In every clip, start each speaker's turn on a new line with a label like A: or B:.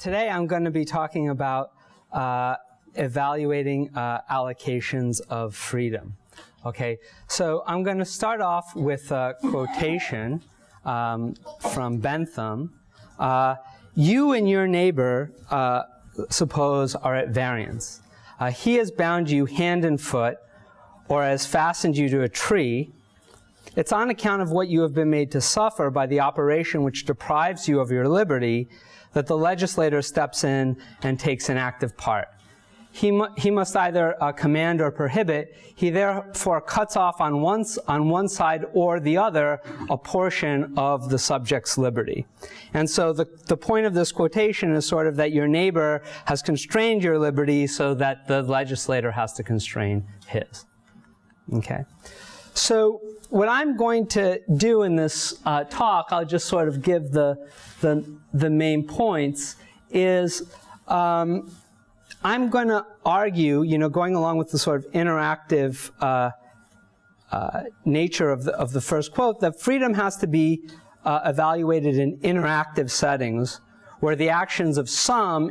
A: Today I'm going to be talking about evaluating allocations of freedom. Okay, so I'm going to start off with a quotation from Bentham. You and your neighbor, suppose, are at variance. He has bound you hand and foot, or has fastened you to a tree. It's on account of what you have been made to suffer by the operation which deprives you of your liberty that the legislator steps in and takes an active part. He must either command or prohibit. He therefore cuts off on one side or the other a portion of the subject's liberty. And so the point of this quotation is sort of that your neighbor has constrained your liberty so that the legislator has to constrain his. Okay? So what I'm going to do in this talk, I'll just sort of give the main points, is I'm going to argue, going along with the sort of interactive nature of the first quote, that freedom has to be evaluated in interactive settings where the actions of some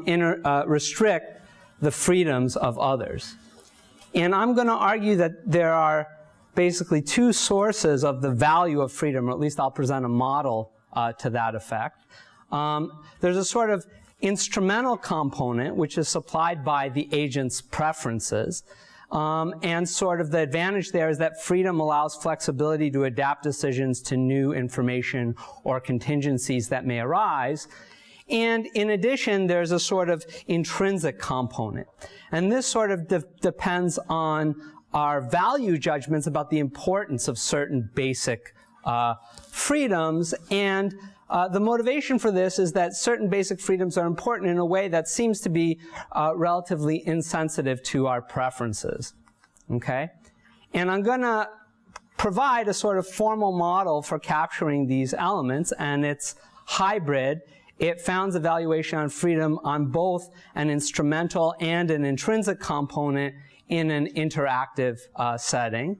A: restrict the freedoms of others. And I'm going to argue that there are basically two sources of the value of freedom, or at least I'll present a model to that effect. There's a sort of instrumental component, which is supplied by the agent's preferences. And sort of the advantage there is that freedom allows flexibility to adapt decisions to new information or contingencies that may arise. And in addition, there's a sort of intrinsic component. And this sort of depends on our value judgments about the importance of certain basic freedoms. And the motivation for this is that certain basic freedoms are important in a way that seems to be relatively insensitive to our preferences. Okay? And I'm going to provide a sort of formal model for capturing these elements, and it's hybrid. It founds evaluation on freedom on both an instrumental and an intrinsic component in an interactive setting.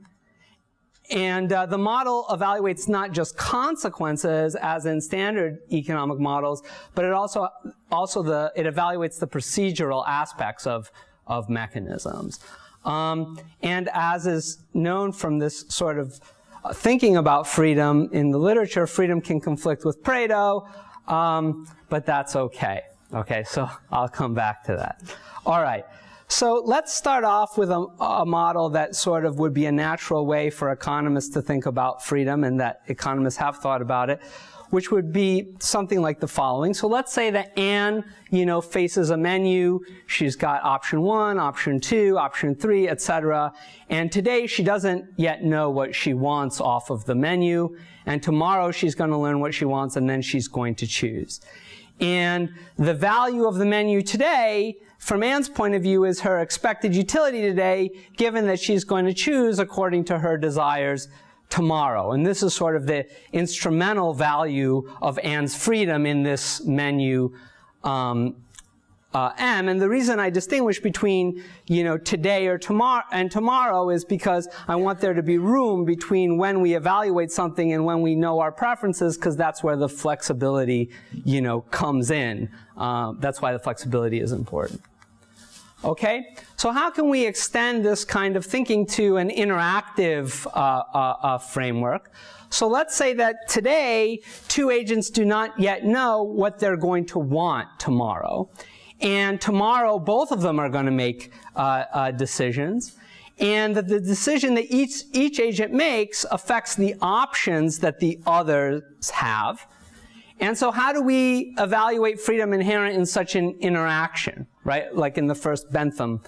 A: And the model evaluates not just consequences, as in standard economic models, but it also it evaluates the procedural aspects of mechanisms. And as is known from this sort of thinking about freedom in the literature, freedom can conflict with Pareto, but that's okay. Okay, so I'll come back to that. All right. So let's start off with a model that sort of would be a natural way for economists to think about freedom, and that economists have thought about it, which would be something like the following. So let's say that Anne, faces a menu. She's got option 1, option 2, option 3, etc. And today she doesn't yet know what she wants off of the menu. And tomorrow she's going to learn what she wants, and then she's going to choose. And the value of the menu today, from Anne's point of view, is her expected utility today, given that she's going to choose according to her desires tomorrow. And this is sort of the instrumental value of Anne's freedom in this menu M. And the reason I distinguish between, today or tomorrow is because I want there to be room between when we evaluate something and when we know our preferences, because that's where the flexibility, comes in. That's why the flexibility is important. Okay? So how can we extend this kind of thinking to an interactive framework? So let's say that today, two agents do not yet know what they're going to want tomorrow. And tomorrow, both of them are going to make decisions. And that the decision that each agent makes affects the options that the others have. And so how do we evaluate freedom inherent in such an interaction, right? Like in the first Bentham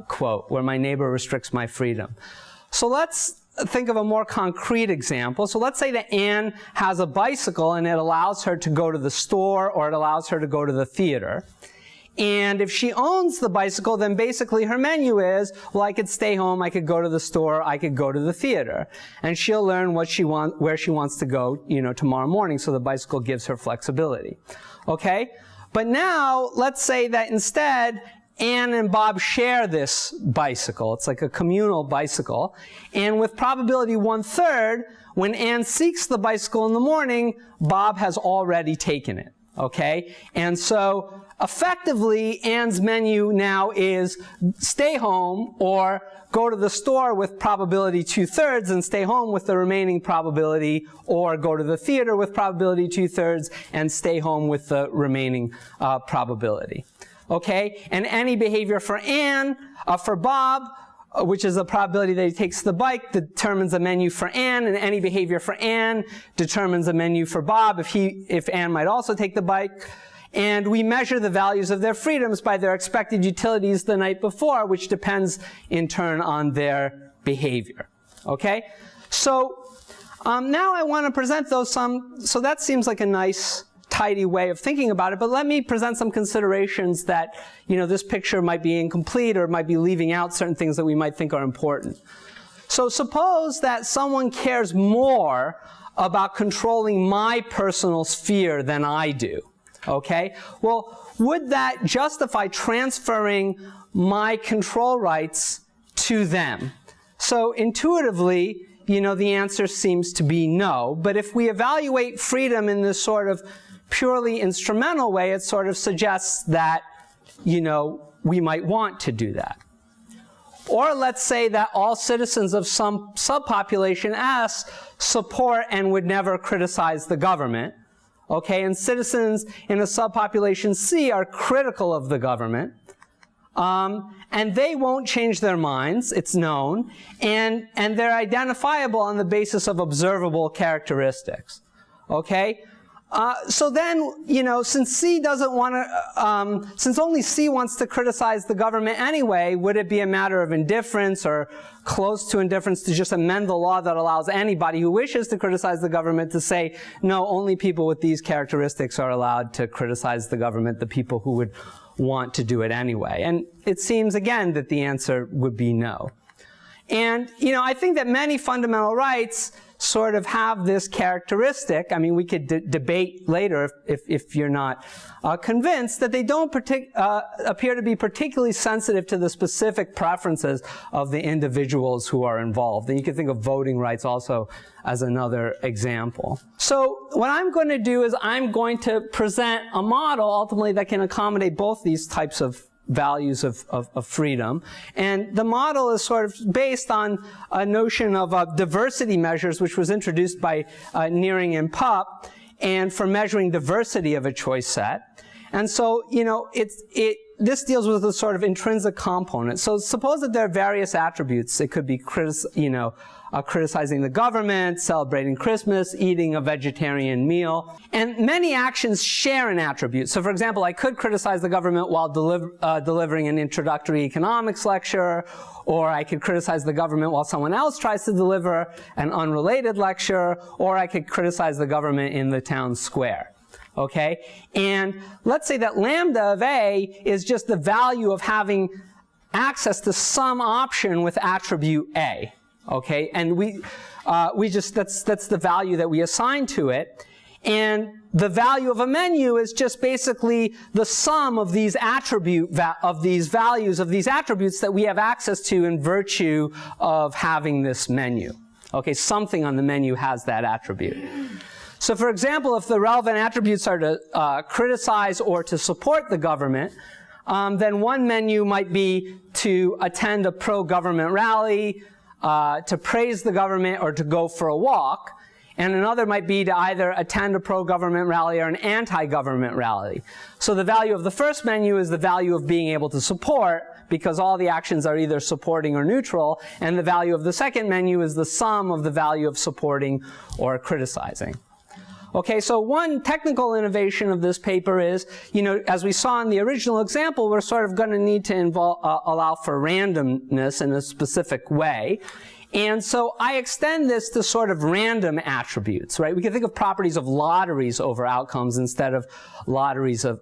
A: quote, where my neighbor restricts my freedom. So let's think of a more concrete example. So let's say that Anne has a bicycle and it allows her to go to the store or it allows her to go to the theater. And if she owns the bicycle, then basically her menu is, well, I could stay home, I could go to the store, I could go to the theater. And she'll learn where she wants to go, tomorrow morning, so the bicycle gives her flexibility. Okay? But now, let's say that instead, Anne and Bob share this bicycle. It's like a communal bicycle. And with probability 1/3, when Anne seeks the bicycle in the morning, Bob has already taken it. Okay? And so effectively, Anne's menu now is stay home or go to the store with probability 2/3 and stay home with the remaining probability, or go to the theater with probability 2/3 and stay home with the remaining probability. Okay? And any behavior for Anne, for Bob, which is the probability that he takes the bike, determines a menu for Anne, and any behavior for Anne determines a menu for Bob if Anne might also take the bike. And we measure the values of their freedoms by their expected utilities the night before, which depends in turn on their behavior. Okay? So now I want to present those so that seems like a nice, tidy way of thinking about it, but let me present some considerations that, this picture might be incomplete or might be leaving out certain things that we might think are important. So suppose that someone cares more about controlling my personal sphere than I do. Okay? Well, would that justify transferring my control rights to them? So intuitively, the answer seems to be no. But if we evaluate freedom in this sort of purely instrumental way, it sort of suggests that, we might want to do that. Or let's say that all citizens of some subpopulation S support and would never criticize the government. Okay, and citizens in a subpopulation C are critical of the government, and they won't change their minds, it's known, and they're identifiable on the basis of observable characteristics. Okay? So then, since C doesn't want to, since only C wants to criticize the government anyway, would it be a matter of indifference or close to indifference to just amend the law that allows anybody who wishes to criticize the government to say, no, only people with these characteristics are allowed to criticize the government, the people who would want to do it anyway? And it seems, again, that the answer would be no. And, I think that many fundamental rights sort of have this characteristic. I mean, we could debate later if you're not convinced that they don't appear to be particularly sensitive to the specific preferences of the individuals who are involved. And you can think of voting rights also as another example. So what I'm going to do is I'm going to present a model ultimately that can accommodate both these types of values of freedom. And the model is sort of based on a notion of diversity measures, which was introduced by Nearing and Pupp, and for measuring diversity of a choice set. And so, this deals with a sort of intrinsic component. So suppose that there are various attributes. It could be criticizing the government, celebrating Christmas, eating a vegetarian meal. And many actions share an attribute. So for example, I could criticize the government while delivering an introductory economics lecture, or I could criticize the government while someone else tries to deliver an unrelated lecture, or I could criticize the government in the town square. Okay? And let's say that lambda of A is just the value of having access to some option with attribute A. Okay? And that's the value that we assign to it. And the value of a menu is just basically the sum of these values of these attributes that we have access to in virtue of having this menu. Okay? Something on the menu has that attribute. So for example, if the relevant attributes are to criticize or to support the government, then one menu might be to attend a pro-government rally, to praise the government, or to go for a walk. And another might be to either attend a pro-government rally or an anti-government rally. So the value of the first menu is the value of being able to support, because all the actions are either supporting or neutral, and the value of the second menu is the sum of the value of supporting or criticizing. Okay, so one technical innovation of this paper is, as we saw in the original example, we're sort of going to need to allow for randomness in a specific way. And so I extend this to sort of random attributes, right? We can think of properties of lotteries over outcomes instead of lotteries of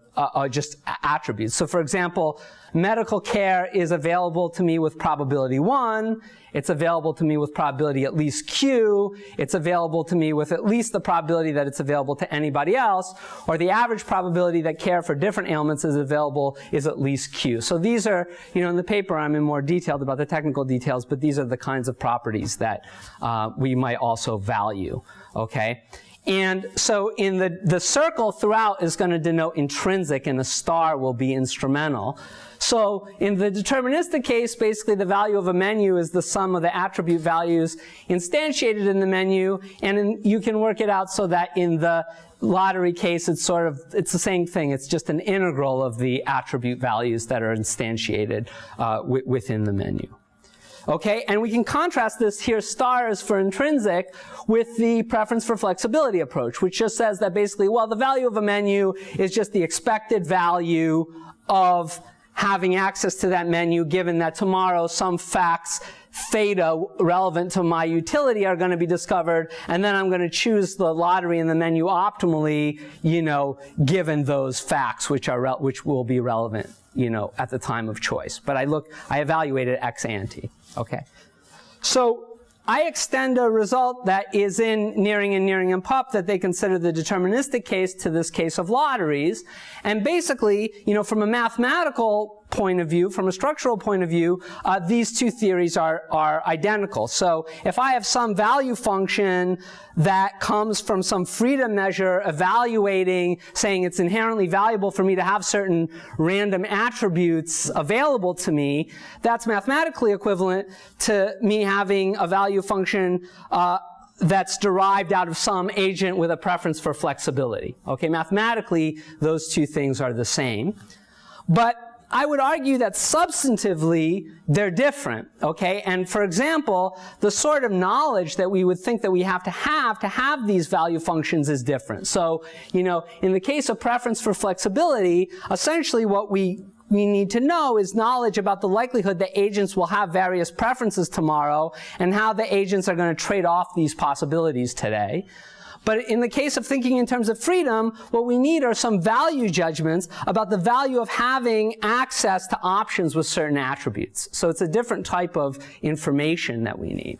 A: just attributes. So for example, medical care is available to me with probability 1. It's available to me with probability at least Q. It's available to me with at least the probability that it's available to anybody else. Or the average probability that care for different ailments is available is at least Q. So these are, in the paper I'm in more detailed about the technical details, but these are the kinds of properties that we might also value, okay? And so in the circle throughout is going to denote intrinsic, and a star will be instrumental. So in the deterministic case, basically the value of a menu is the sum of the attribute values instantiated in the menu, and you can work it out so that in the lottery case, it's the same thing. It's just an integral of the attribute values that are instantiated within the menu. Okay, and we can contrast this here, stars for intrinsic, with the preference for flexibility approach, which just says that basically, well, the value of a menu is just the expected value of having access to that menu, given that tomorrow some facts theta relevant to my utility are going to be discovered, and then I'm going to choose the lottery in the menu optimally, given those facts which will be relevant, at the time of choice. But I evaluated ex ante. Okay. So I extend a result that is in Nearing and Pup that they consider the deterministic case to this case of lotteries. And basically, from a mathematical point of view, from a structural point of view, these two theories are identical. So if I have some value function that comes from some freedom measure evaluating, saying it's inherently valuable for me to have certain random attributes available to me, that's mathematically equivalent to me having a value function that's derived out of some agent with a preference for flexibility. Okay, mathematically, those two things are the same. But I would argue that substantively, they're different, okay? And for example, the sort of knowledge that we would think that we have to have these value functions is different. So, in the case of preference for flexibility, essentially what we need to know is knowledge about the likelihood that agents will have various preferences tomorrow and how the agents are going to trade off these possibilities today. But in the case of thinking in terms of freedom, what we need are some value judgments about the value of having access to options with certain attributes. So it's a different type of information that we need.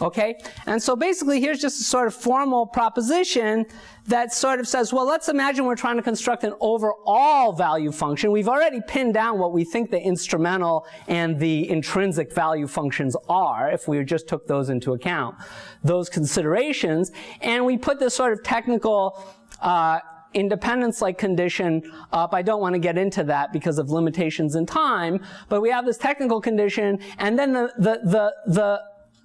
A: Okay? And so basically here's just a sort of formal proposition that sort of says, well, let's imagine we're trying to construct an overall value function. We've already pinned down what we think the instrumental and the intrinsic value functions are, if we just took those into account, those considerations. And we put this sort of technical independence-like condition up. I don't want to get into that because of limitations in time, but we have this technical condition, and then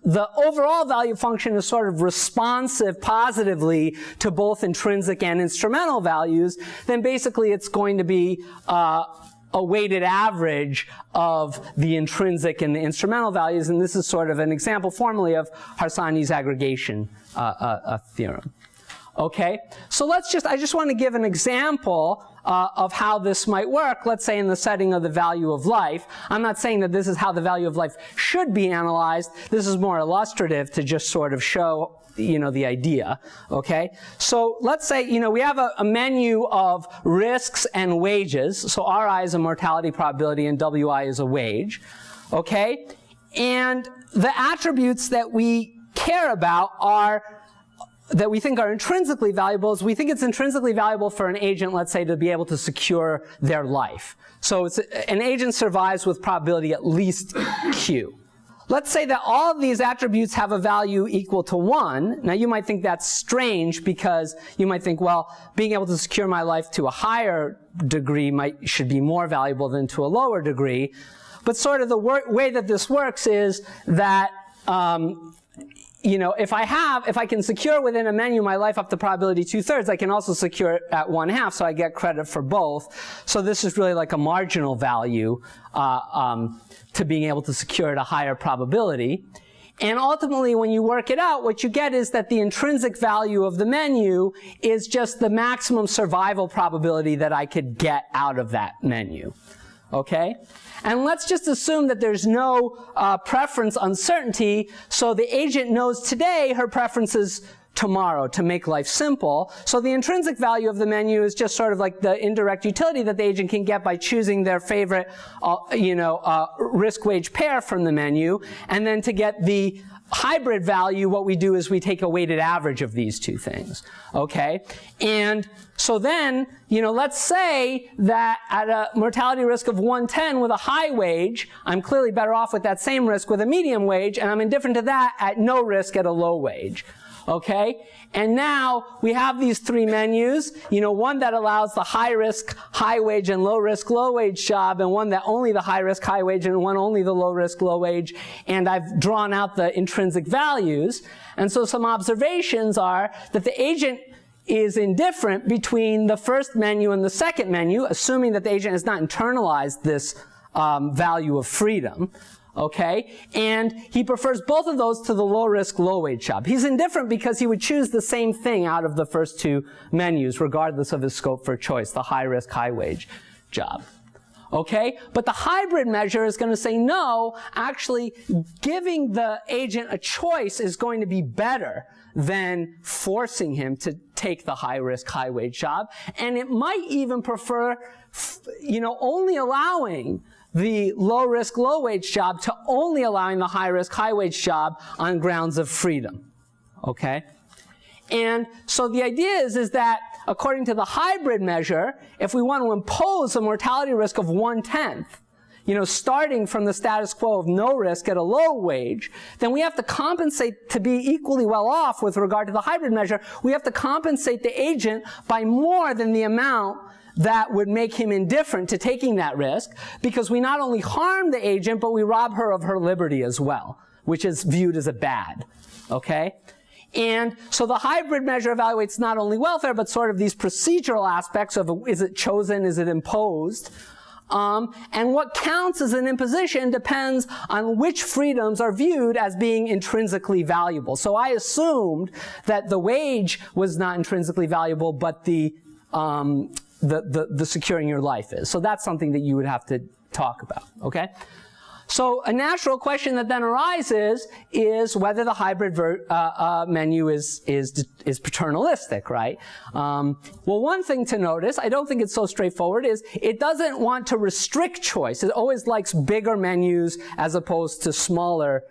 A: the overall value function is sort of responsive positively to both intrinsic and instrumental values. Then basically it's going to be a weighted average of the intrinsic and the instrumental values, and this is sort of an example formally of Harsanyi's aggregation theorem. Okay, so I just want to give an example of how this might work, let's say in the setting of the value of life. I'm not saying that this is how the value of life should be analyzed. This is more illustrative to just sort of show, the idea, okay? So let's say, we have a menu of risks and wages. So Ri is a mortality probability and Wi is a wage, okay? And the attributes that we care about that we think are intrinsically valuable is we think it's intrinsically valuable for an agent, let's say, to be able to secure their life. So an agent survives with probability at least Q. Let's say that all of these attributes have a value equal to 1. Now you might think that's strange because you might think, well, being able to secure my life to a higher degree should be more valuable than to a lower degree. But sort of the way that this works is that if I can secure within a menu my life up to probability 2/3, I can also secure it at 1/2, so I get credit for both. So this is really like a marginal value to being able to secure at a higher probability. And ultimately, when you work it out, what you get is that the intrinsic value of the menu is just the maximum survival probability that I could get out of that menu. Okay? And let's just assume that there's no preference uncertainty, so the agent knows today her preference is tomorrow to make life simple. So the intrinsic value of the menu is just sort of like the indirect utility that the agent can get by choosing their favorite, risk-wage pair from the menu. And then to get the hybrid value, what we do is we take a weighted average of these two things, okay? And so then, let's say that at a mortality risk of 110 with a high wage, I'm clearly better off with that same risk with a medium wage, and I'm indifferent to that at no risk at a low wage. Okay? And now we have these three menus, one that allows the high risk, high wage, and low risk, low wage job, and one that only the high risk, high wage, and one only the low risk, low wage. And I've drawn out the intrinsic values. And so some observations are that the agent is indifferent between the first menu and the second menu, assuming that the agent has not internalized this value of freedom. Okay, and he prefers both of those to the low-risk, low-wage job. He's indifferent because he would choose the same thing out of the first two menus, regardless of his scope for choice, the high-risk, high-wage job. Okay, but the hybrid measure is going to say, no, actually, giving the agent a choice is going to be better than forcing him to take the high-risk, high-wage job, and it might even prefer, only allowing the low-risk, low-wage job to only allowing the high-risk, high-wage job on grounds of freedom, okay? And so the idea is that according to the hybrid measure, if we want to impose a mortality risk of 1/10, starting from the status quo of no risk at a low wage, then we have to compensate to be equally well off with regard to the hybrid measure. We have to compensate the agent by more than the amount that would make him indifferent to taking that risk, because we not only harm the agent, but we rob her of her liberty as well, which is viewed as a bad, okay? And so the hybrid measure evaluates not only welfare, but sort of these procedural aspects of, is it chosen, is it imposed? And what counts as an imposition depends on which freedoms are viewed as being intrinsically valuable. So I assumed that the wage was not intrinsically valuable, but the securing your life is. So that's something that you would have to talk about, okay? So a natural question that then arises is whether the hybrid menu is paternalistic, right? Well, one thing to notice, I don't think it's so straightforward, is it doesn't want to restrict choice. It always likes bigger menus as opposed to smaller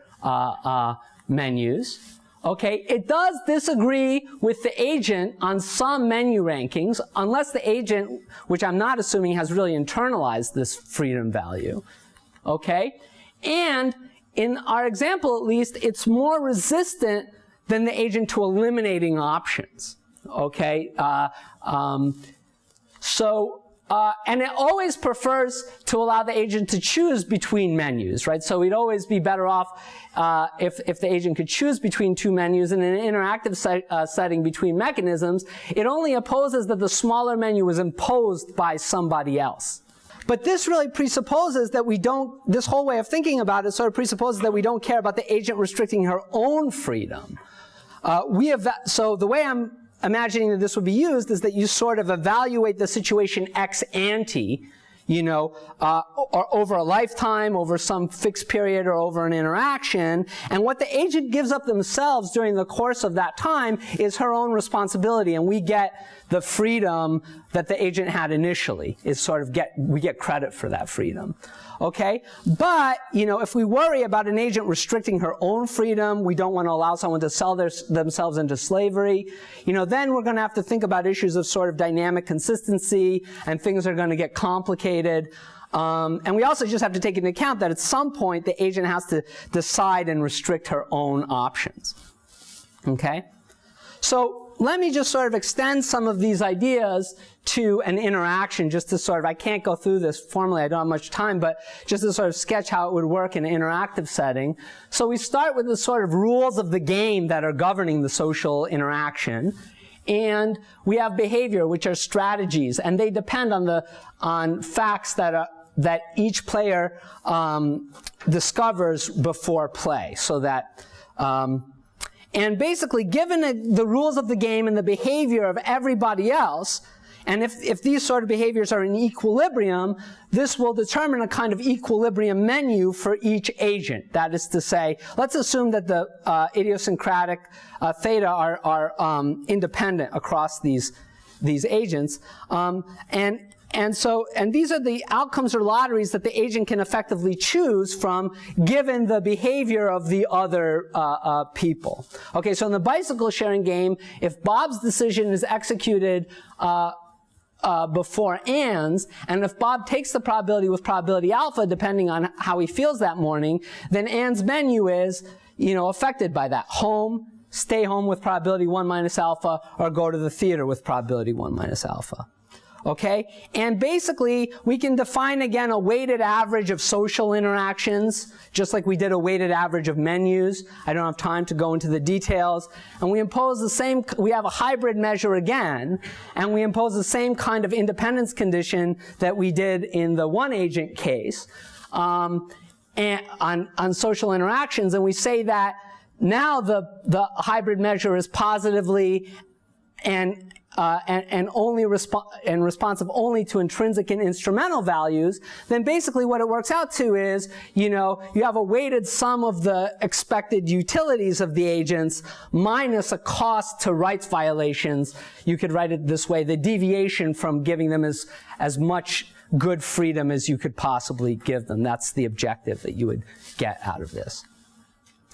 A: menus. Okay, it does disagree with the agent on some menu rankings, unless the agent, which I'm not assuming has really internalized this freedom value. Okay, and in our example at least, it's more resistant than the agent to eliminating options. Okay, and it always prefers to allow the agent to choose between menus, right? So we'd always be better off if the agent could choose between two menus. In an interactive setting between mechanisms, it only opposes that the smaller menu was imposed by somebody else. But this really presupposes that we don't, this whole way of thinking about it sort of presupposes that we don't care about the agent restricting her own freedom. So the way I'm imagining that this would be used is that you sort of evaluate the situation ex ante, or over a lifetime, over some fixed period, or over an interaction, and what the agent gives up themselves during the course of that time is her own responsibility, and we get the freedom that the agent had initially, we get credit for that freedom. Okay? But, if we worry about an agent restricting her own freedom, we don't want to allow someone to sell themselves into slavery, then we're going to have to think about issues of sort of dynamic consistency, and things are going to get complicated. And we also just have to take into account that at some point the agent has to decide and restrict her own options. Okay? So let me just sort of extend some of these ideas to an interaction, just to sort of, I can't go through this formally, I don't have much time, but just to sort of sketch how it would work in an interactive setting. So we start with the sort of rules of the game that are governing the social interaction. And we have behavior, which are strategies, and they depend on facts that each player discovers before play. So that, and basically, given the rules of the game and the behavior of everybody else, and if these sort of behaviors are in equilibrium, this will determine a kind of equilibrium menu for each agent. That is to say, let's assume that the idiosyncratic theta are independent across these agents, and these are the outcomes or lotteries that the agent can effectively choose from, given the behavior of the other people. Okay, so in the bicycle sharing game, if Bob's decision is executed before Ann's, and if Bob takes the probability with probability alpha, depending on how he feels that morning, then Ann's menu is, affected by that. Home, stay home with probability 1 minus alpha, or go to the theater with probability 1 minus alpha. Okay? And basically, we can define again a weighted average of social interactions, just like we did a weighted average of menus. I don't have time to go into the details. And we impose the same, we have a hybrid measure again, and we impose the same kind of independence condition that we did in the one-agent case and on social interactions. And we say that now the hybrid measure is positively and only responsive only to intrinsic and instrumental values, then basically what it works out to is, you have a weighted sum of the expected utilities of the agents minus a cost to rights violations. You could write it this way: the deviation from giving them as much good freedom as you could possibly give them. That's the objective that you would get out of this.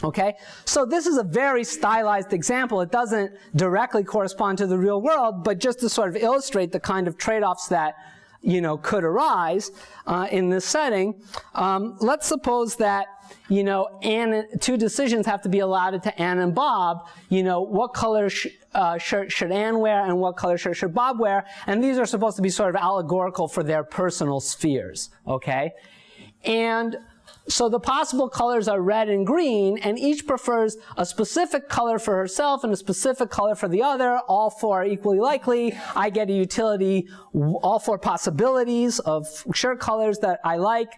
A: Okay, so this is a very stylized example. It doesn't directly correspond to the real world, but just to sort of illustrate the kind of trade-offs that, could arise in this setting. Let's suppose that, two decisions have to be allotted to Ann and Bob. What color shirt should Ann wear and what color shirt should Bob wear? And these are supposed to be sort of allegorical for their personal spheres, okay? And so the possible colors are red and green, and each prefers a specific color for herself and a specific color for the other. All four are equally likely. I get a utility, all four possibilities of shirt colors that I like.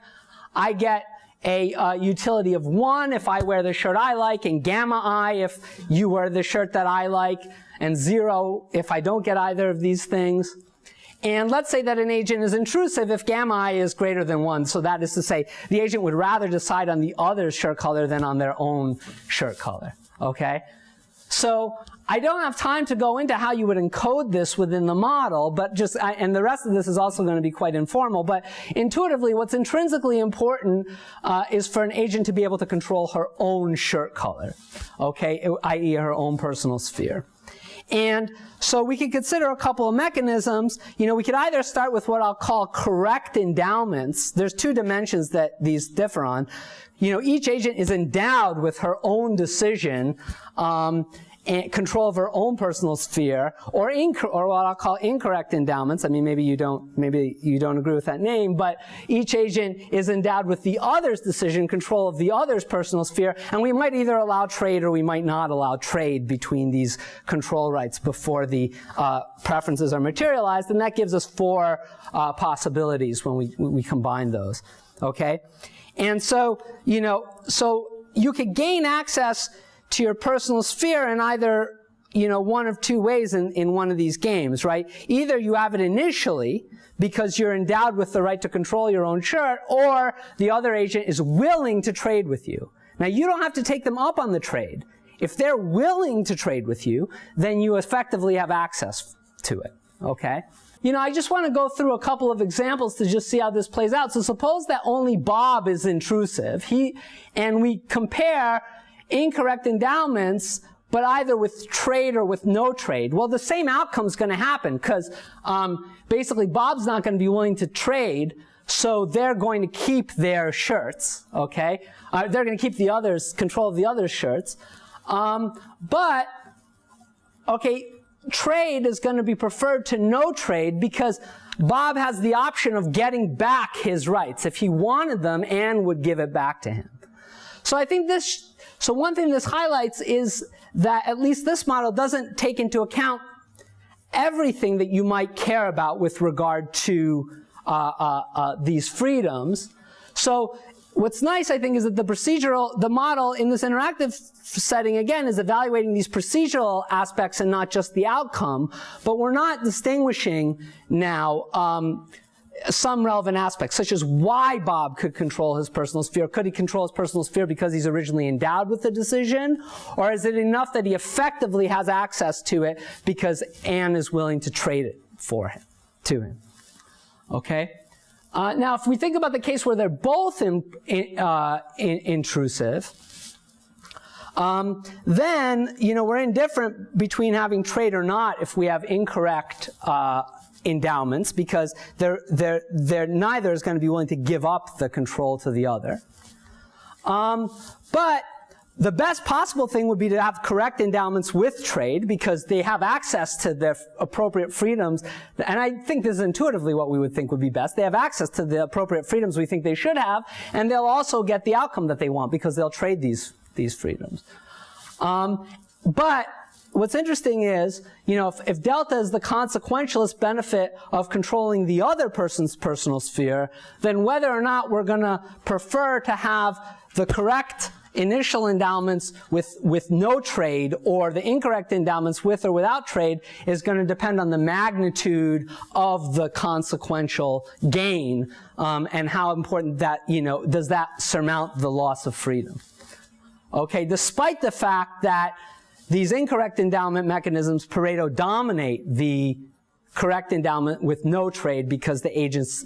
A: I get a utility of 1 if I wear the shirt I like, and gamma I if you wear the shirt that I like, and 0 if I don't get either of these things. And let's say that an agent is intrusive if gamma I is greater than 1. So that is to say, the agent would rather decide on the other's shirt color than on their own shirt color. Okay? So I don't have time to go into how you would encode this within the model, but and the rest of this is also going to be quite informal. But intuitively, what's intrinsically important is for an agent to be able to control her own shirt color, okay, i.e. her own personal sphere. And so we can consider a couple of mechanisms. We could either start with what I'll call correct endowments. There's 2 dimensions that these differ on. Each agent is endowed with her own decision and control of her own personal sphere, or what I'll call incorrect endowments. I mean, maybe you don't agree with that name, but each agent is endowed with the other's decision, control of the other's personal sphere, and we might either allow trade or we might not allow trade between these control rights before the preferences are materialized, and that gives us 4 possibilities when we combine those. Okay, and so so you could gain access to your personal sphere in either, one of 2 ways in one of these games, right? Either you have it initially because you're endowed with the right to control your own shirt, or the other agent is willing to trade with you. Now, you don't have to take them up on the trade. If they're willing to trade with you, then you effectively have access to it, okay? I just want to go through a couple of examples to just see how this plays out. So suppose that only Bob is intrusive, and we compare incorrect endowments, but either with trade or with no trade. Well, the same outcome's going to happen, because basically Bob's not going to be willing to trade, so they're going to keep their shirts, okay? They're going to keep control of the other's shirts. But, okay, trade is going to be preferred to no trade because Bob has the option of getting back his rights. If he wanted them, Ann would give it back to him. So I think so one thing this highlights is that at least this model doesn't take into account everything that you might care about with regard to these freedoms. So what's nice, I think, is that the model in this interactive setting, again, is evaluating these procedural aspects and not just the outcome, but we're not distinguishing now some relevant aspects, such as why Bob could control his personal sphere. Could he control his personal sphere because he's originally endowed with the decision? Or is it enough that he effectively has access to it because Ann is willing to trade it to him? Okay? Now, if we think about the case where they're both intrusive, then, we're indifferent between having trade or not if we have incorrect endowments, because neither is going to be willing to give up the control to the other. But The best possible thing would be to have correct endowments with trade, because they have access to their appropriate freedoms. And I think this is intuitively what we would think would be best. They have access to the appropriate freedoms we think they should have, and they'll also get the outcome that they want because they'll trade these freedoms. But what's interesting is, if delta is the consequentialist benefit of controlling the other person's personal sphere, then whether or not we're going to prefer to have the correct initial endowments with no trade or the incorrect endowments with or without trade is going to depend on the magnitude of the consequential gain, and how important that, does that surmount the loss of freedom. Okay, despite the fact that these incorrect endowment mechanisms, Pareto, dominate the correct endowment with no trade because the agents,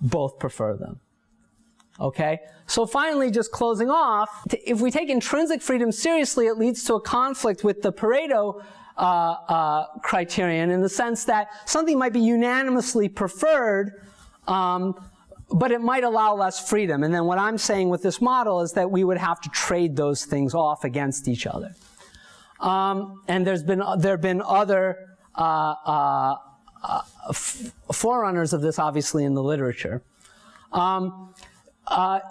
A: both prefer them. Okay? So finally, just closing off, if we take intrinsic freedom seriously, it leads to a conflict with the Pareto criterion, in the sense that something might be unanimously preferred, but it might allow less freedom. And then what I'm saying with this model is that we would have to trade those things off against each other. And there have been other forerunners of this, obviously, in the literature.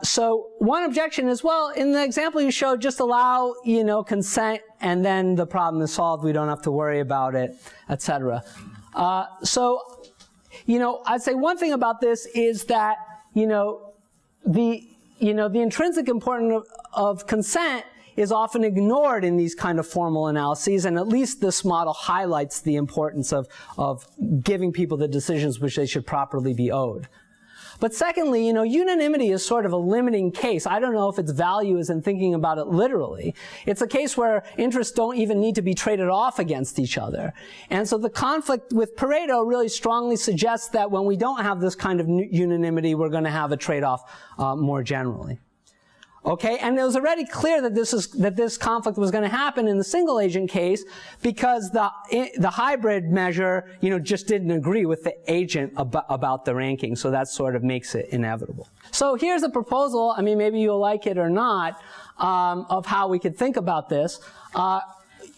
A: So one objection is, well, in the example you showed, just allow, consent, and then the problem is solved. We don't have to worry about it, etc. So, I'd say one thing about this is that, the intrinsic importance of consent is often ignored in these kind of formal analyses, and at least this model highlights the importance of giving people the decisions which they should properly be owed. But secondly, unanimity is sort of a limiting case. I don't know if its value is in thinking about it literally. It's a case where interests don't even need to be traded off against each other. And so the conflict with Pareto really strongly suggests that when we don't have this kind of unanimity, we're going to have a trade-off more generally. Okay, and it was already clear that this conflict was going to happen in the single agent case, because the hybrid measure, just didn't agree with the agent about the ranking. So that sort of makes it inevitable. So here's a proposal. I mean, maybe you'll like it or not, of how we could think about this.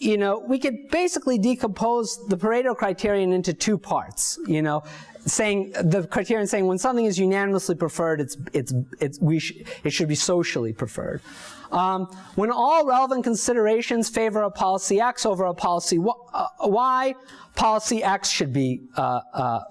A: We could basically decompose the Pareto criterion into two parts. The criterion saying when something is unanimously preferred, it should be socially preferred. When all relevant considerations favor a policy X over a policy Y, policy X should be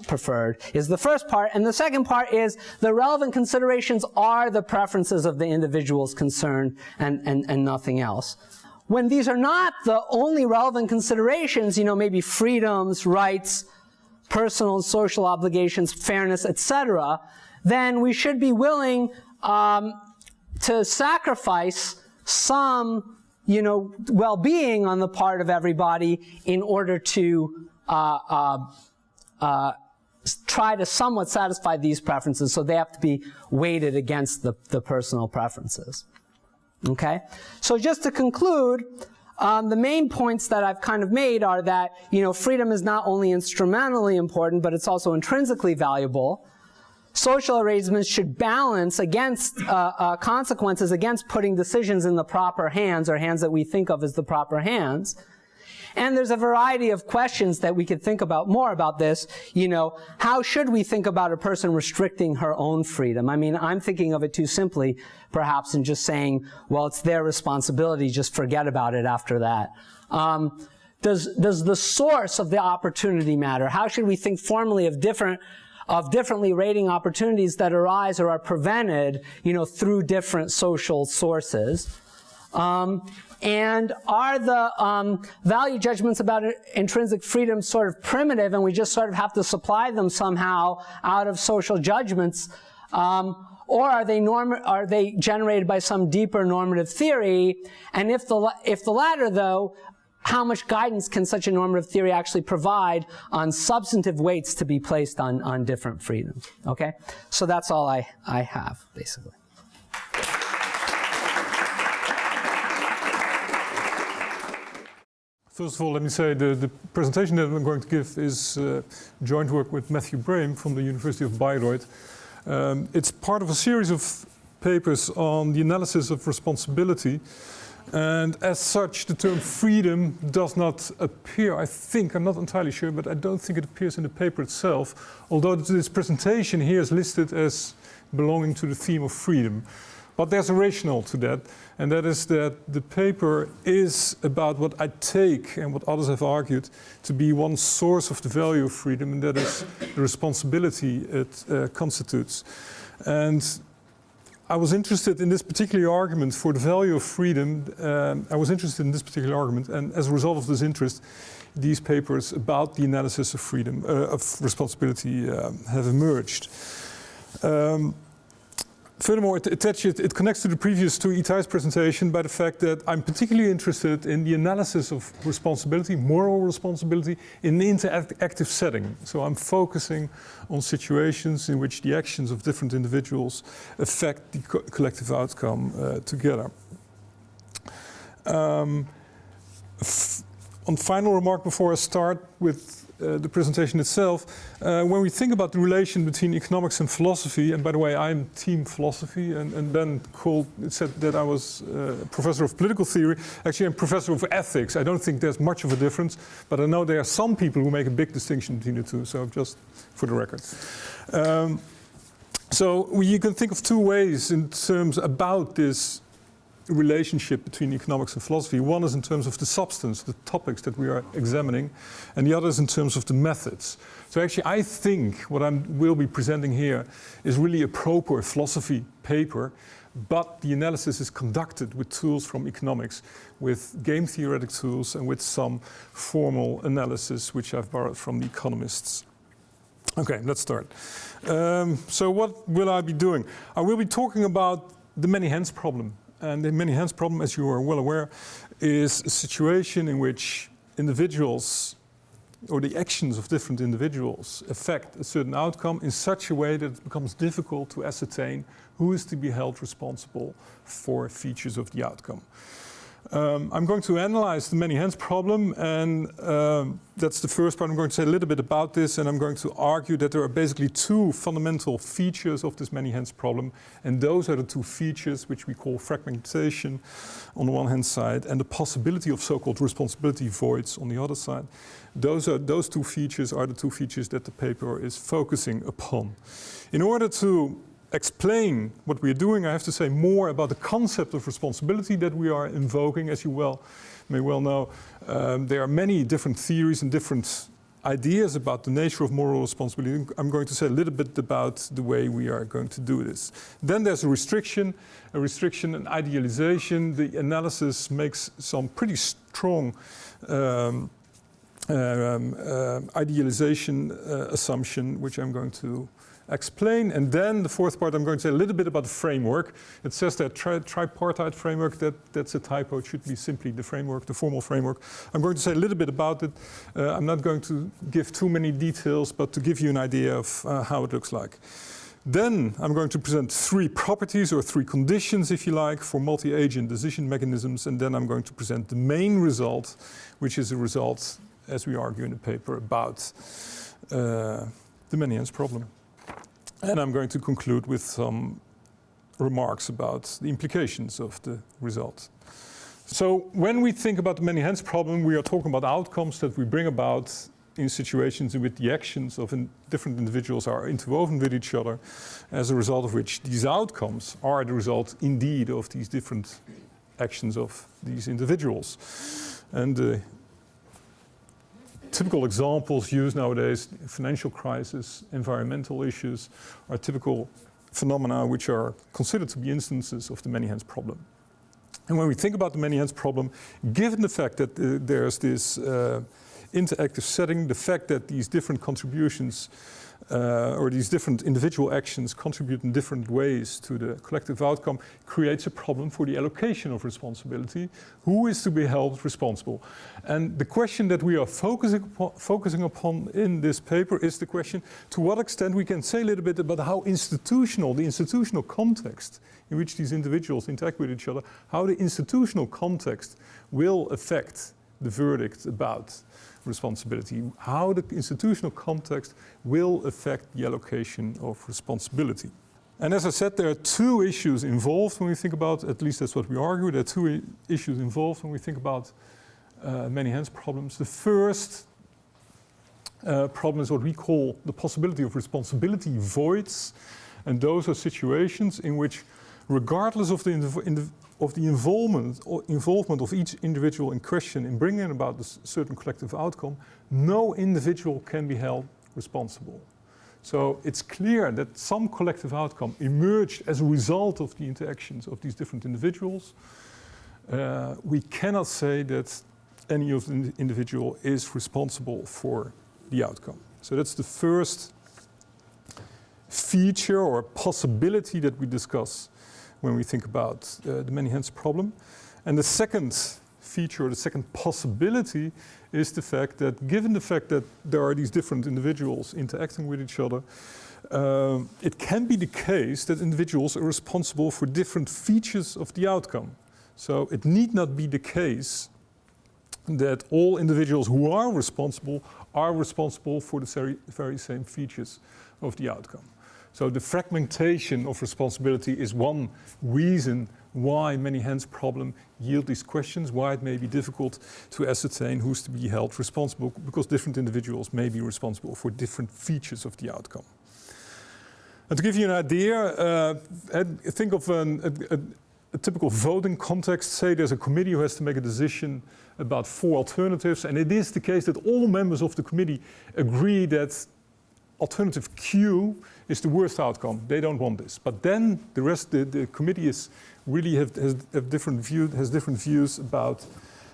A: preferred, is the first part. And the second part is the relevant considerations are the preferences of the individuals concerned and nothing else. When these are not the only relevant considerations, maybe freedoms, rights, personal and social obligations, fairness, etc., then we should be willing to sacrifice some, well-being on the part of everybody in order to try to somewhat satisfy these preferences. So they have to be weighted against the personal preferences. Okay? So just to conclude, the main points that I've kind of made are that, freedom is not only instrumentally important, but it's also intrinsically valuable. Social arrangements should balance against consequences against putting decisions in the proper hands, or hands that we think of as the proper hands. And there's a variety of questions that we could think about more about this. How should we think about a person restricting her own freedom? I mean, I'm thinking of it too simply, perhaps, and just saying, well, it's their responsibility, just forget about it after that. Does the source of the opportunity matter? How should we think formally of differently rating opportunities that arise or are prevented, through different social sources? And are the value judgments about intrinsic freedom sort of primitive, and we just sort of have to supply them somehow out of social judgments, or are they generated by some deeper normative theory? And if the latter, though, how much guidance can such a normative theory actually provide on substantive weights to be placed on different freedoms? Okay, so that's all I have basically.
B: First of all, let me say the presentation that I'm going to give is joint work with Matthew Brame from the University of Bayreuth. It's part of a series of papers on the analysis of responsibility. And as such, the term freedom does not appear, I think, I'm not entirely sure, but I don't think it appears in the paper itself, although this presentation here is listed as belonging to the theme of freedom. But there's a rationale to that, and that is that the paper is about what I take and what others have argued to be one source of the value of freedom, and that is the responsibility it constitutes. And I was interested in this particular argument for the value of freedom. I was interested in this particular argument, and as a result of this interest, these papers about the analysis of freedom, of responsibility, have emerged. Furthermore, it connects to the previous two Itai's presentation by the fact that I'm particularly interested in the analysis of responsibility, moral responsibility, in an interactive setting. So I'm focusing on situations in which the actions of different individuals affect the collective outcome together. On final remark before I start with the presentation itself, when we think about the relation between economics and philosophy, and by the way, I'm team philosophy, and Ben said that I was a professor of political theory. Actually, I'm professor of ethics. I don't think there's much of a difference, but I know there are some people who make a big distinction between the two, so just for the record. So you can think of two ways in terms about this relationship between economics and philosophy. One is in terms of the substance, the topics that we are examining, and the other is in terms of the methods. So actually, I think what I will be presenting here is really a proper philosophy paper, but the analysis is conducted with tools from economics, with game theoretic tools, and with some formal analysis, which I've borrowed from the economists. Okay, let's start. So what will I be doing? I will be talking about the many hands problem. And the many hands problem, as you are well aware, is a situation in which individuals, or the actions of different individuals, affect a certain outcome in such a way that it becomes difficult to ascertain who is to be held responsible for features of the outcome. I'm going to analyze the many hands problem, and that's the first part. I'm going to say a little bit about this, and I'm going to argue that there are basically two fundamental features of this many hands problem, and those are the two features which we call fragmentation on the one hand side, and the possibility of so-called responsibility voids on the other side. Those two features are the two features that the paper is focusing upon. In order to explain what we are doing, I have to say more about the concept of responsibility that we are invoking. As you may well know, there are many different theories and different ideas about the nature of moral responsibility. I'm going to say a little bit about the way we are going to do this. Then there's a restriction, an idealization. The analysis makes some pretty strong idealization assumption, which I'm going to explain. And then the fourth part, I'm going to say a little bit about the framework. It says that tripartite framework, that's a typo. It should be simply the framework, the formal framework. I'm going to say a little bit about it. I'm not going to give too many details, but to give you an idea of how it looks like. Then I'm going to present three properties, or three conditions, if you like, for multi-agent decision mechanisms. And then I'm going to present the main result, which is a result, as we argue in the paper, about the many hands problem. And I'm going to conclude with some remarks about the implications of the result. So when we think about the many hands problem, we are talking about outcomes that we bring about in situations in which the actions of different individuals are interwoven with each other, as a result of which these outcomes are the result indeed of these different actions of these individuals. And typical examples used nowadays, financial crisis, environmental issues, are typical phenomena which are considered to be instances of the many hands problem. And when we think about the many hands problem, given the fact that there's this interactive setting, the fact that these different contributions or these different individual actions contribute in different ways to the collective outcome, creates a problem for the allocation of responsibility. Who is to be held responsible? And the question that we are focusing upon in this paper is the question, to what extent we can say a little bit about how the institutional context in which these individuals interact with each other, how the institutional context will affect the verdict about responsibility, how the institutional context will affect the allocation of responsibility. And as I said, there are two issues involved when we think about, at least that's what we argue, there are two issues involved when we think about many hands problems. The first problem is what we call the possibility of responsibility voids. And those are situations in which, regardless of the involvement of each individual in question in bringing about a certain collective outcome, no individual can be held responsible. So it's clear that some collective outcome emerged as a result of the interactions of these different individuals. We cannot say that any of the individual is responsible for the outcome. So that's the first feature or possibility that we discuss when we think about the many hands problem. And the second feature, or the second possibility, is the fact that, given the fact that there are these different individuals interacting with each other, it can be the case that individuals are responsible for different features of the outcome. So it need not be the case that all individuals who are responsible for the very same features of the outcome. So the fragmentation of responsibility is one reason why many hands problem yield these questions, why it may be difficult to ascertain who's to be held responsible, because different individuals may be responsible for different features of the outcome. And to give you an idea, think of a typical voting context. Say there's a committee who has to make a decision about 4 alternatives, and it is the case that all members of the committee agree that alternative Q is the worst outcome. They don't want this. But then the rest, the committee has different views about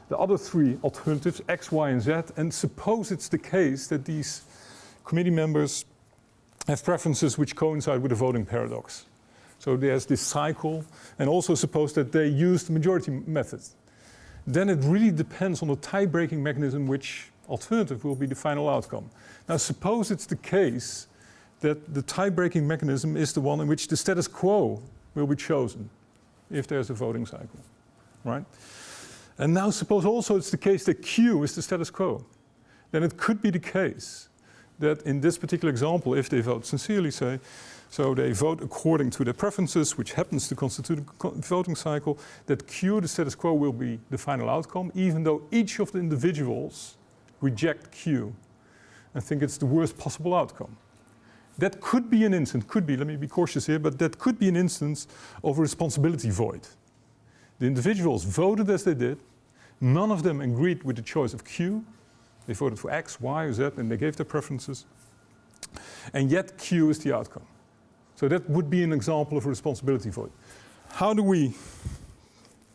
B: the other 3 alternatives, X, Y, and Z. And suppose it's the case that these committee members have preferences which coincide with the voting paradox. So there's this cycle, and also suppose that they use the majority method. Then it really depends on the tie-breaking mechanism which alternative will be the final outcome. Now suppose it's the case that the tie-breaking mechanism is the one in which the status quo will be chosen if there's a voting cycle, right? And now suppose also it's the case that Q is the status quo. Then it could be the case that in this particular example, if they vote sincerely, say, so they vote according to their preferences, which happens to constitute a voting cycle, that Q, the status quo, will be the final outcome, even though each of the individuals reject Q and think it's the worst possible outcome. That could be an instance, let me be cautious here, but that could be an instance of a responsibility void. The individuals voted as they did, none of them agreed with the choice of Q. They voted for X, Y, or Z, and they gave their preferences. And yet Q is the outcome. So that would be an example of a responsibility void. How do we,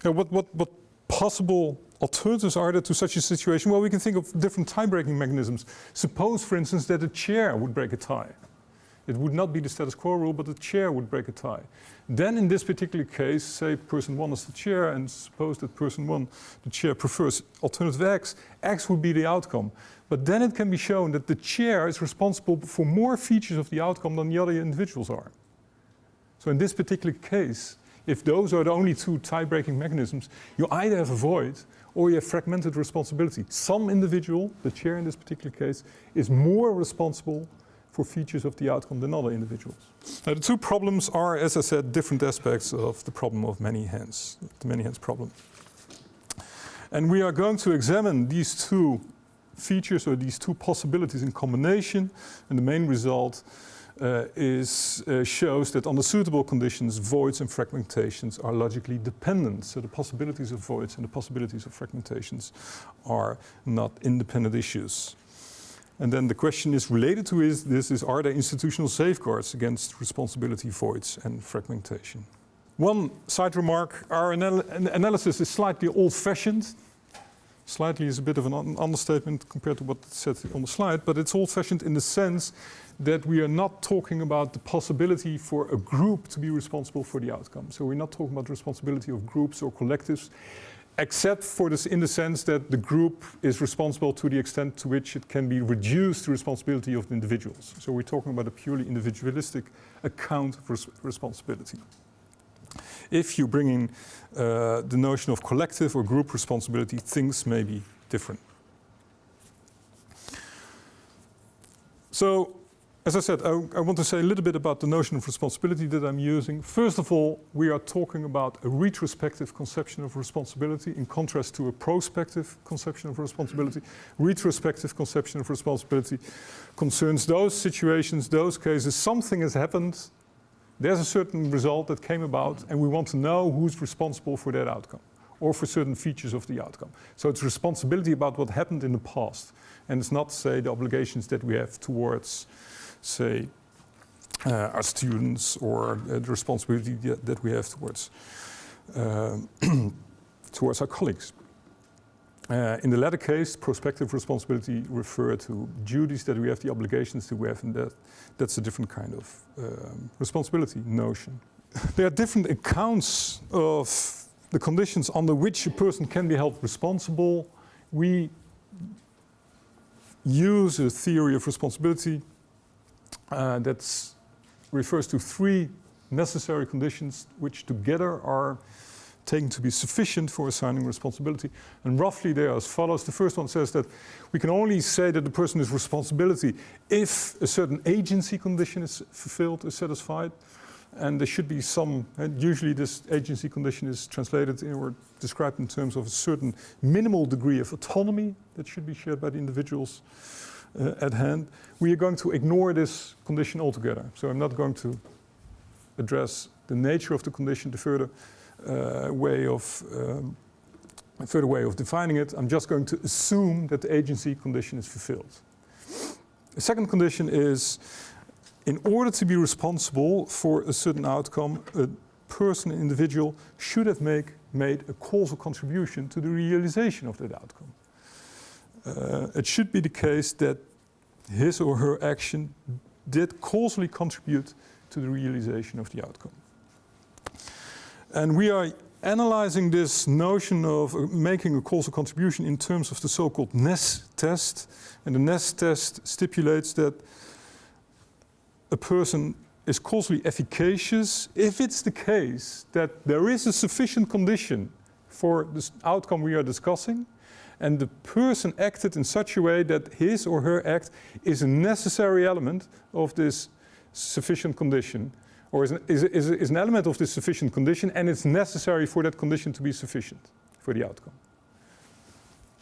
B: what possible alternatives are there to such a situation? Well, we can think of different tie-breaking mechanisms. Suppose, for instance, that a chair would break a tie. It would not be the status quo rule, but the chair would break a tie. Then in this particular case, say person 1 is the chair, and suppose that person 1, the chair, prefers alternative X, X would be the outcome. But then it can be shown that the chair is responsible for more features of the outcome than the other individuals are. So in this particular case, if those are the only 2 tie-breaking mechanisms, you either have a void or you have fragmented responsibility. Some individual, the chair in this particular case, is more responsible for features of the outcome than other individuals. Now the 2 problems are, as I said, different aspects of the problem of many hands, the many hands problem. And we are going to examine these 2 features or these 2 possibilities in combination, and the main result shows that under suitable conditions, voids and fragmentations are logically dependent. So the possibilities of voids and the possibilities of fragmentations are not independent issues. And then the question is related to are there institutional safeguards against responsibility voids and fragmentation? One side remark, our analysis is slightly old-fashioned. Slightly is a bit of an understatement compared to what's said on the slide, but it's old-fashioned in the sense that we are not talking about the possibility for a group to be responsible for the outcome. So we're not talking about the responsibility of groups or collectives, except for this in the sense that the group is responsible to the extent to which it can be reduced to responsibility of the individuals. So we're talking about a purely individualistic account of responsibility. If you bring in the notion of collective or group responsibility, things may be different. So as I said, I want to say a little bit about the notion of responsibility that I'm using. First of all, we are talking about a retrospective conception of responsibility in contrast to a prospective conception of responsibility. Retrospective conception of responsibility concerns those situations, those cases, something has happened, there's a certain result that came about, and we want to know who's responsible for that outcome or for certain features of the outcome. So it's responsibility about what happened in the past, and it's not, say, the obligations that we have towards, say, our students, or the responsibility that we have towards towards our colleagues. In the latter case, prospective responsibility refer to duties that we have, the obligations that we have, and that's a different kind of responsibility notion. There are different accounts of the conditions under which a person can be held responsible. We use a theory of responsibility that refers to three necessary conditions which together are taken to be sufficient for assigning responsibility. And roughly they are as follows. The first one says that we can only say that the person is responsibility if a certain agency condition is fulfilled, is satisfied. And there should be some, and usually this agency condition is translated in, or described in terms of a certain minimal degree of autonomy that should be shared by the individuals at hand. We are going to ignore this condition altogether. So I'm not going to address the nature of the condition, the further way of defining it. I'm just going to assume that the agency condition is fulfilled. The second condition is, in order to be responsible for a certain outcome, a person, an individual, should have made a causal contribution to the realization of that outcome. It should be the case that his or her action did causally contribute to the realization of the outcome. And we are analyzing this notion of making a causal contribution in terms of the so-called Ness test. And the Ness test stipulates that a person is causally efficacious if it's the case that there is a sufficient condition for this outcome we are discussing, and the person acted in such a way that his or her act is a necessary element of this sufficient condition, or is an element of this sufficient condition, and it's necessary for that condition to be sufficient for the outcome.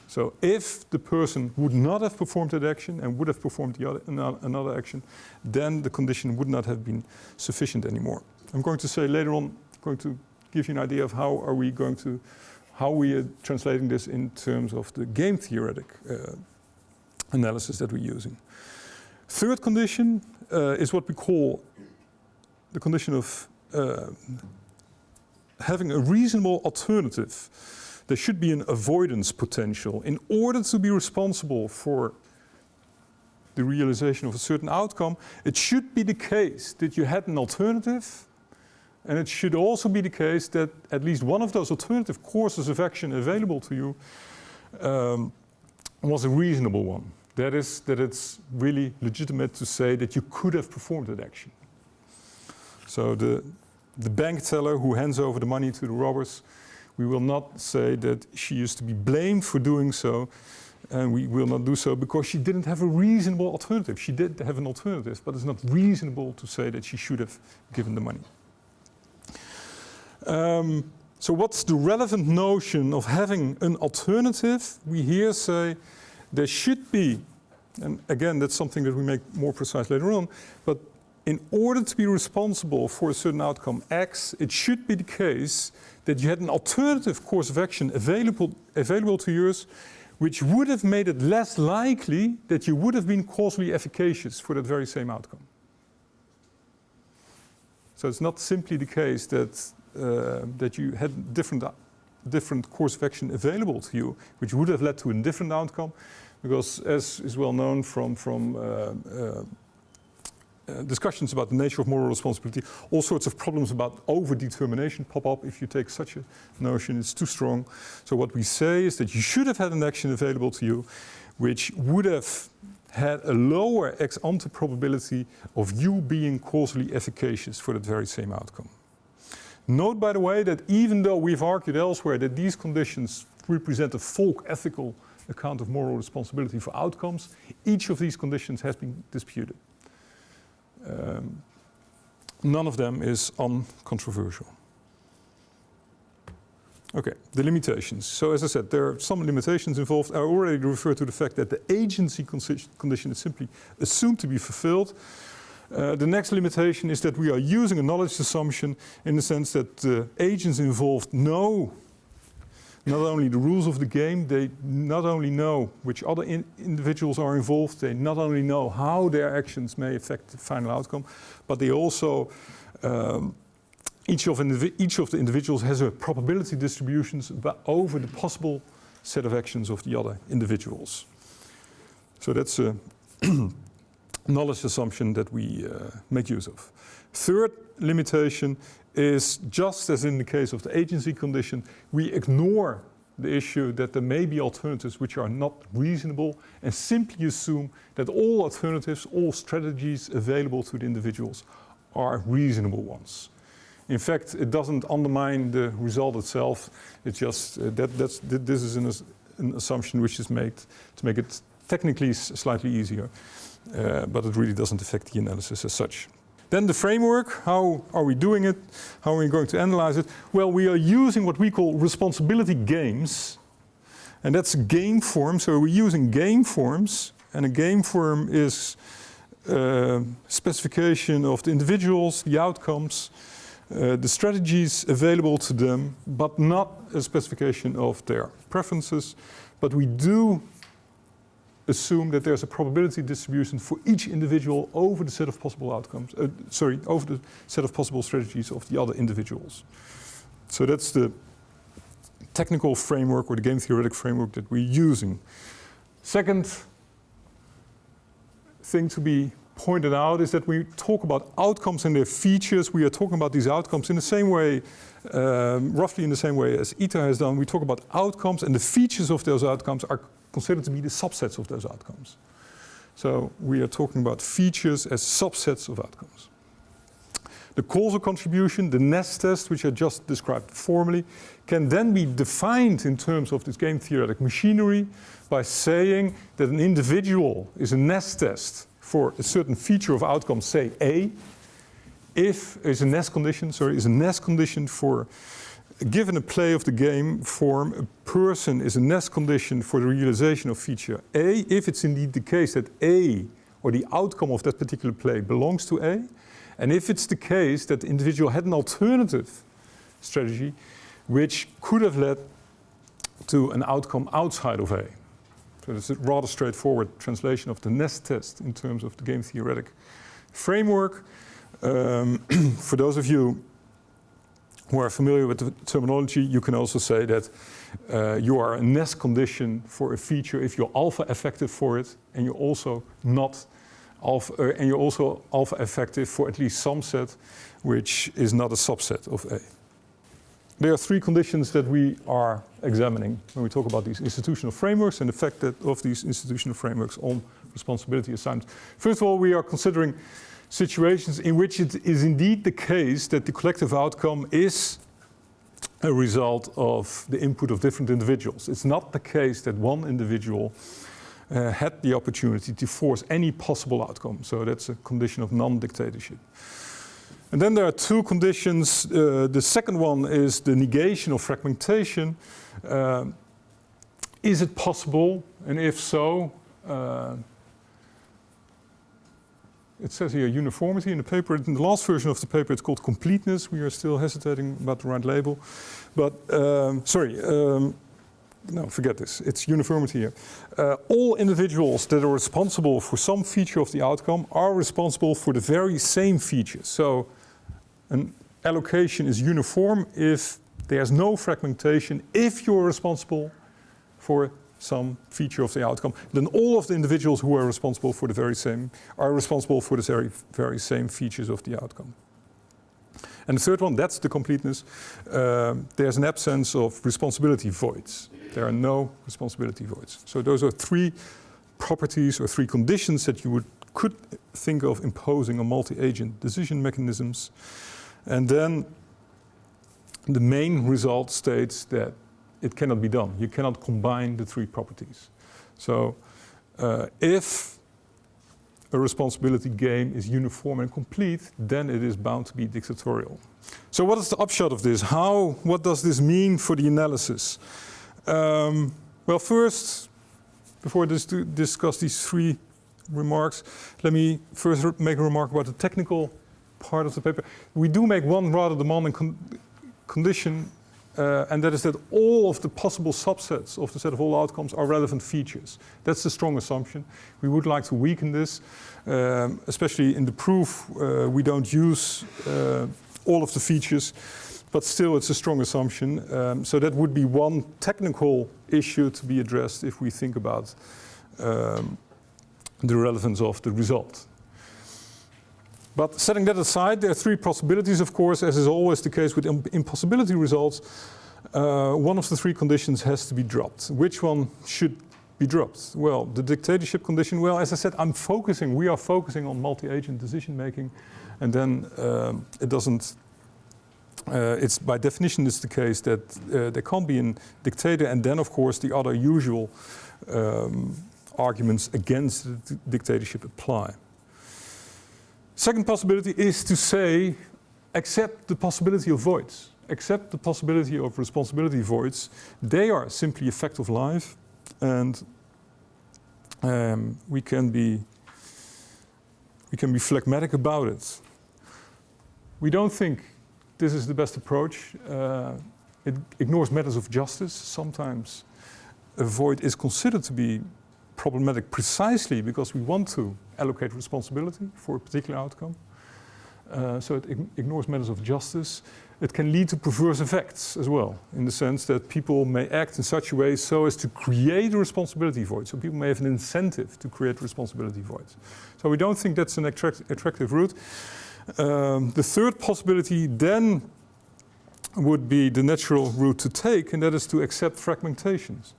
B: So if the person would not have performed that action and would have performed another action, then the condition would not have been sufficient anymore. I'm going to say later on, I'm going to give you an idea of how we are translating this in terms of the game theoretic analysis that we're using. Third condition is what we call the condition of having a reasonable alternative. There should be an avoidance potential. In order to be responsible for the realization of a certain outcome, it should be the case that you had an alternative, and it should also be the case that at least one of those alternative courses of action available to you was a reasonable one. That is, that it's really legitimate to say that you could have performed that action. So the bank teller who hands over the money to the robbers, we will not say that she is to be blamed for doing so, and we will not do so because she didn't have a reasonable alternative. She did have an alternative, but it's not reasonable to say that she should have given the money. So what's the relevant notion of having an alternative? We here say there should be, and again that's something that we make more precise later on, but in order to be responsible for a certain outcome X, it should be the case that you had an alternative course of action available to yours, which would have made it less likely that you would have been causally efficacious for that very same outcome. So it's not simply the case that you had different course of action available to you, which would have led to a different outcome, because as is well known from discussions about the nature of moral responsibility, all sorts of problems about over-determination pop up if you take such a notion. It's too strong. So what we say is that you should have had an action available to you which would have had a lower ex ante probability of you being causally efficacious for that very same outcome. Note, by the way, that even though we've argued elsewhere that these conditions represent a folk ethical account of moral responsibility for outcomes, each of these conditions has been disputed. none of them is uncontroversial. Okay, the limitations. So as I said, there are some limitations involved. I already referred to the fact that the agency condition is simply assumed to be fulfilled. The next limitation is that we are using a knowledge assumption in the sense that the agents involved know not only the rules of the game, they not only know which other individuals are involved, they not only know how their actions may affect the final outcome, but they also, each of the individuals has a probability distributions over the possible set of actions of the other individuals. So that's a knowledge assumption that we make use of. Third limitation is, just as in the case of the agency condition, we ignore the issue that there may be alternatives which are not reasonable and simply assume that all alternatives, all strategies available to the individuals are reasonable ones. In fact, it doesn't undermine the result itself. It's just this is an assumption which is made to make it technically slightly easier, but it really doesn't affect the analysis as such. Then the framework, how are we doing it? How are we going to analyze it? Well, we are using what we call responsibility games, and that's a game form. So we're using game forms, and a game form is specification of the individuals, the outcomes, the strategies available to them, but not a specification of their preferences. But we do assume that there's a probability distribution for each individual over the set of possible outcomes, over the set of possible strategies of the other individuals. So that's the technical framework or the game theoretic framework that we're using. Second thing to be pointed out is that we talk about outcomes and their features. We are talking about these outcomes in the same way, roughly in the same way as Itai has done. We talk about outcomes, and the features of those outcomes are considered to be the subsets of those outcomes. So we are talking about features as subsets of outcomes. The causal contribution, the nest test, which I just described formally, can then be defined in terms of this game theoretic machinery by saying that an individual is a nest test for a certain feature of outcome, say A, if is a nest condition for, given a play of the game form, a person is a nest condition for the realization of feature A, if it's indeed the case that A, or the outcome of that particular play, belongs to A, and if it's the case that the individual had an alternative strategy which could have led to an outcome outside of A. So it's a rather straightforward translation of the nest test in terms of the game theoretic framework. For those of you who are familiar with the terminology, you can also say that you are a nest condition for a feature if you're alpha effective for it, and you're also not alpha, and you're also alpha effective for at least some set which is not a subset of A. There are three conditions that we are examining when we talk about these institutional frameworks and the fact that of these institutional frameworks on responsibility assignment. First of all, we are considering situations in which it is indeed the case that the collective outcome is a result of the input of different individuals. It's not the case that one individual had the opportunity to force any possible outcome. So that's a condition of non-dictatorship. And then there are two conditions. The second one is the negation of fragmentation. Is it possible? And if so, it says here uniformity in the paper. In the last version of the paper, it's called completeness. We are still hesitating about the right label. But, no, forget this. It's uniformity here. All individuals that are responsible for some feature of the outcome are responsible for the very same features. So an allocation is uniform if there's no fragmentation. If you're responsible for some feature of the outcome, then all of the individuals who are responsible for the very same are responsible for the very same features of the outcome. And the third one, that's the completeness. There's an absence of responsibility voids. There are no responsibility voids. So those are three properties or three conditions that you could think of imposing on multi-agent decision mechanisms. And then the main result states that it cannot be done. You cannot combine the three properties. So if a responsibility game is uniform and complete, then it is bound to be dictatorial. So what is the upshot of this? What does this mean for the analysis? Well, first, before I discuss these three remarks, let me first make a remark about the technical part of the paper. We do make one rather demanding condition, and that is that all of the possible subsets of the set of all outcomes are relevant features. That's the strong assumption. We would like to weaken this, especially in the proof. We don't use all of the features, but still it's a strong assumption. So that would be one technical issue to be addressed if we think about the relevance of the result. But setting that aside, there are three possibilities, of course, as is always the case with impossibility results. One of the three conditions has to be dropped. Which one should be dropped? Well, the dictatorship condition, well, as I said, we are focusing on multi-agent decision making, and then it doesn't, it's by definition it's the case that there can't be a dictator, and then of course the other usual arguments against the dictatorship apply. Second possibility is to say, accept the possibility of voids, accept the possibility of responsibility voids. They are simply a fact of life, and we can be phlegmatic about it. We don't think this is the best approach. It ignores matters of justice. Sometimes a void is considered to be problematic precisely because we want to allocate responsibility for a particular outcome. So it ignores matters of justice. It can lead to perverse effects as well, in the sense that people may act in such a way so as to create a responsibility void. So people may have an incentive to create responsibility voids. So we don't think that's an attractive route. The third possibility then would be the natural route to take, and that is to accept fragmentations.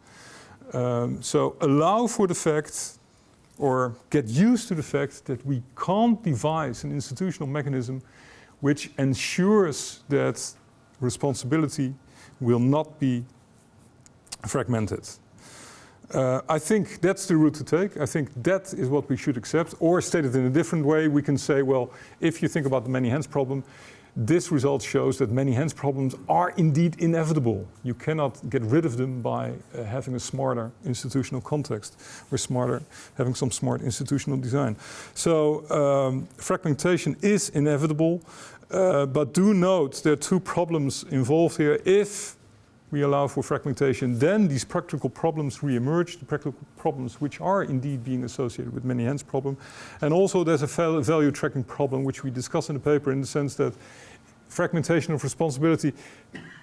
B: So allow for the fact, or get used to the fact, that we can't devise an institutional mechanism which ensures that responsibility will not be fragmented. I think that's the route to take. I think that is what we should accept. Or stated in a different way, we can say, well, if you think about the many hands problem, this result shows that many hands problems are indeed inevitable. You cannot get rid of them by having a smarter institutional context, or having some smart institutional design. So fragmentation is inevitable, but do note there are two problems involved here. If we allow for fragmentation, then these practical problems re-emerge, the practical problems which are indeed being associated with many hands problem. And also there's a value tracking problem, which we discuss in the paper, in the sense that fragmentation of responsibility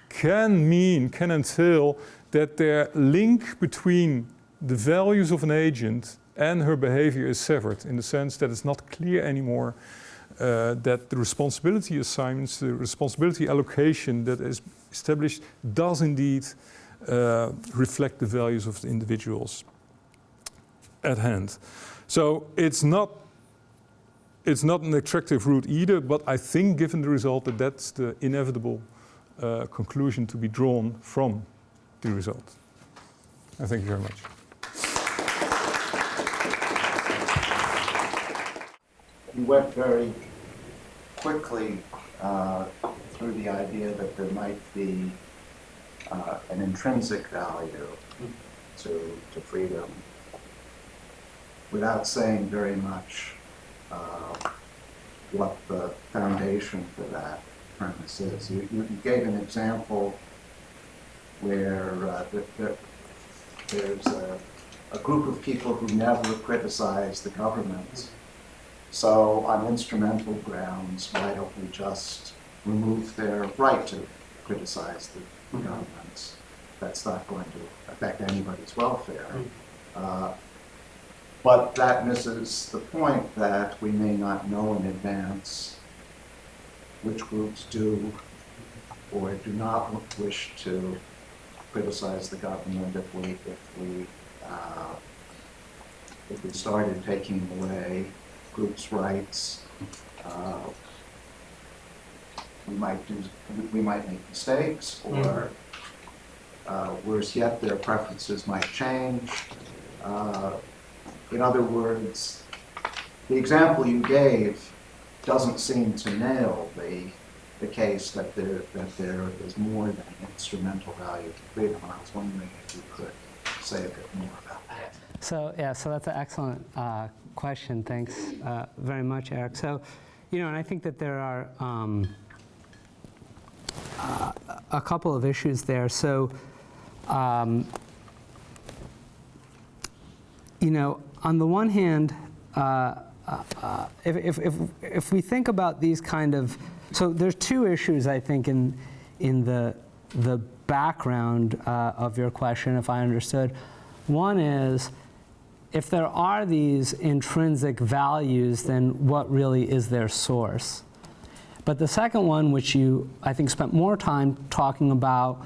B: can entail that their link between the values of an agent and her behavior is severed, in the sense that it's not clear anymore that the responsibility assignments, the responsibility allocation that is established does indeed reflect the values of the individuals at hand. So it's not an attractive route either, but I think given the result that that's the inevitable conclusion to be drawn from the result. I thank you very much.
C: You went very quickly through the idea that there might be an intrinsic value to freedom without saying very much what the foundation for that premise is. You gave an example where there's a group of people who never criticize the government. So on instrumental grounds, why don't we just remove their right to criticize the government? That's not going to affect anybody's welfare. But that misses the point that we may not know in advance which groups do or do not wish to criticize the government if we started taking away groups' rights. We might make mistakes, or worse yet, their preferences might change. In other words, the example you gave doesn't seem to nail the case that there is more than instrumental value to freedom. And I was wondering if you could say a bit more about that.
A: So that's an excellent question. Thanks very much, Eric. So, and I think that there are a couple of issues there. So, on the one hand, if we think about these kind of, so there's two issues I think in the background of your question, if I understood. One is, if there are these intrinsic values, then what really is their source? But the second one, which you, I think, spent more time talking about,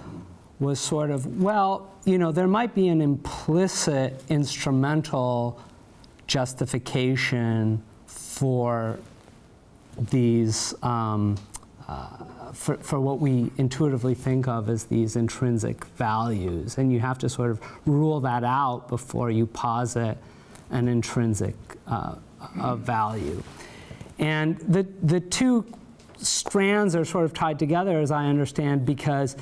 A: was sort of, well, there might be an implicit instrumental justification for these, for what we intuitively think of as these intrinsic values. And you have to sort of rule that out before you posit an intrinsic value. And the two strands are sort of tied together, as I understand, because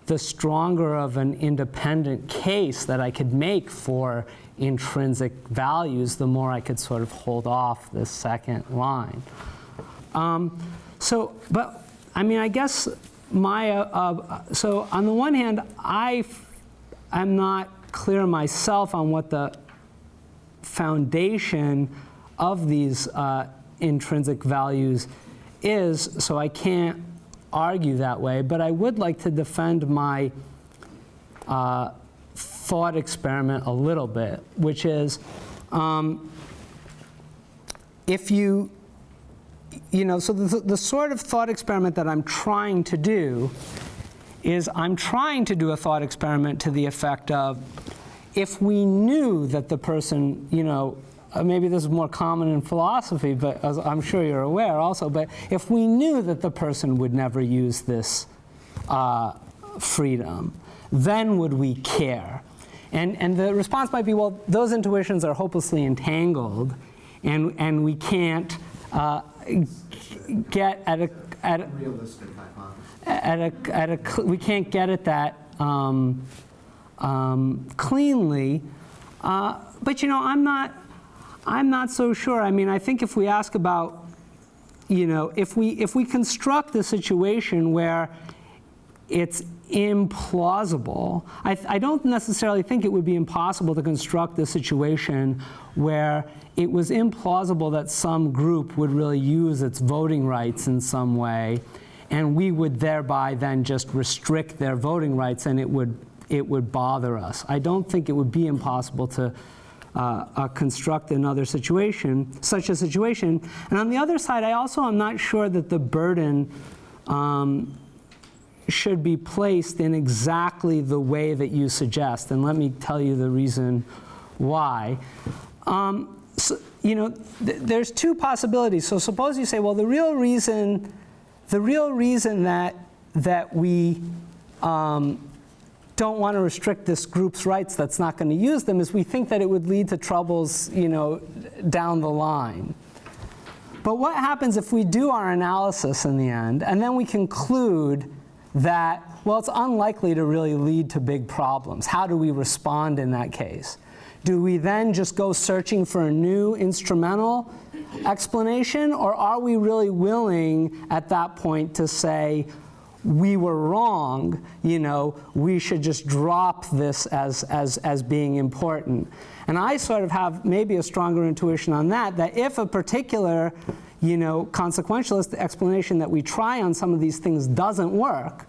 A: the stronger of an independent case that I could make for intrinsic values, the more I could sort of hold off the second line. But I mean, I guess so on the one hand, I'm not clear myself on what the foundation of these intrinsic values is, so I can't argue that way, but I would like to defend my thought experiment a little bit, which is if you, so the sort of thought experiment that I'm trying to do is I'm trying to do a thought experiment to the effect of, if we knew that the person, maybe this is more common in philosophy, but as I'm sure you're aware also, but if we knew that the person would never use this freedom, then would we care? And the response might be, well, those intuitions are hopelessly entangled, and we can't get at a
C: Realistic hypothesis.
A: we can't get at that cleanly. But I'm not so sure. I mean, I think if we ask about, if we construct the situation where it's implausible, I don't necessarily think it would be impossible to construct the situation where it was implausible that some group would really use its voting rights in some way, and we would thereby then just restrict their voting rights, and it would bother us. I don't think it would be impossible to construct such a situation. And on the other side, I also am not sure that the burden should be placed in exactly the way that you suggest. And let me tell you the reason why. There's two possibilities. So suppose you say, well, the real reason that we don't want to restrict this group's rights that's not going to use them is we think that it would lead to troubles, down the line. But what happens if we do our analysis in the end, and then we conclude that, well, it's unlikely to really lead to big problems? How do we respond in that case? Do we then just go searching for a new instrumental explanation, or are we really willing at that point to say, we were wrong, we should just drop this as being important? And I sort of have maybe a stronger intuition on that if a particular, consequentialist explanation that we try on some of these things doesn't work,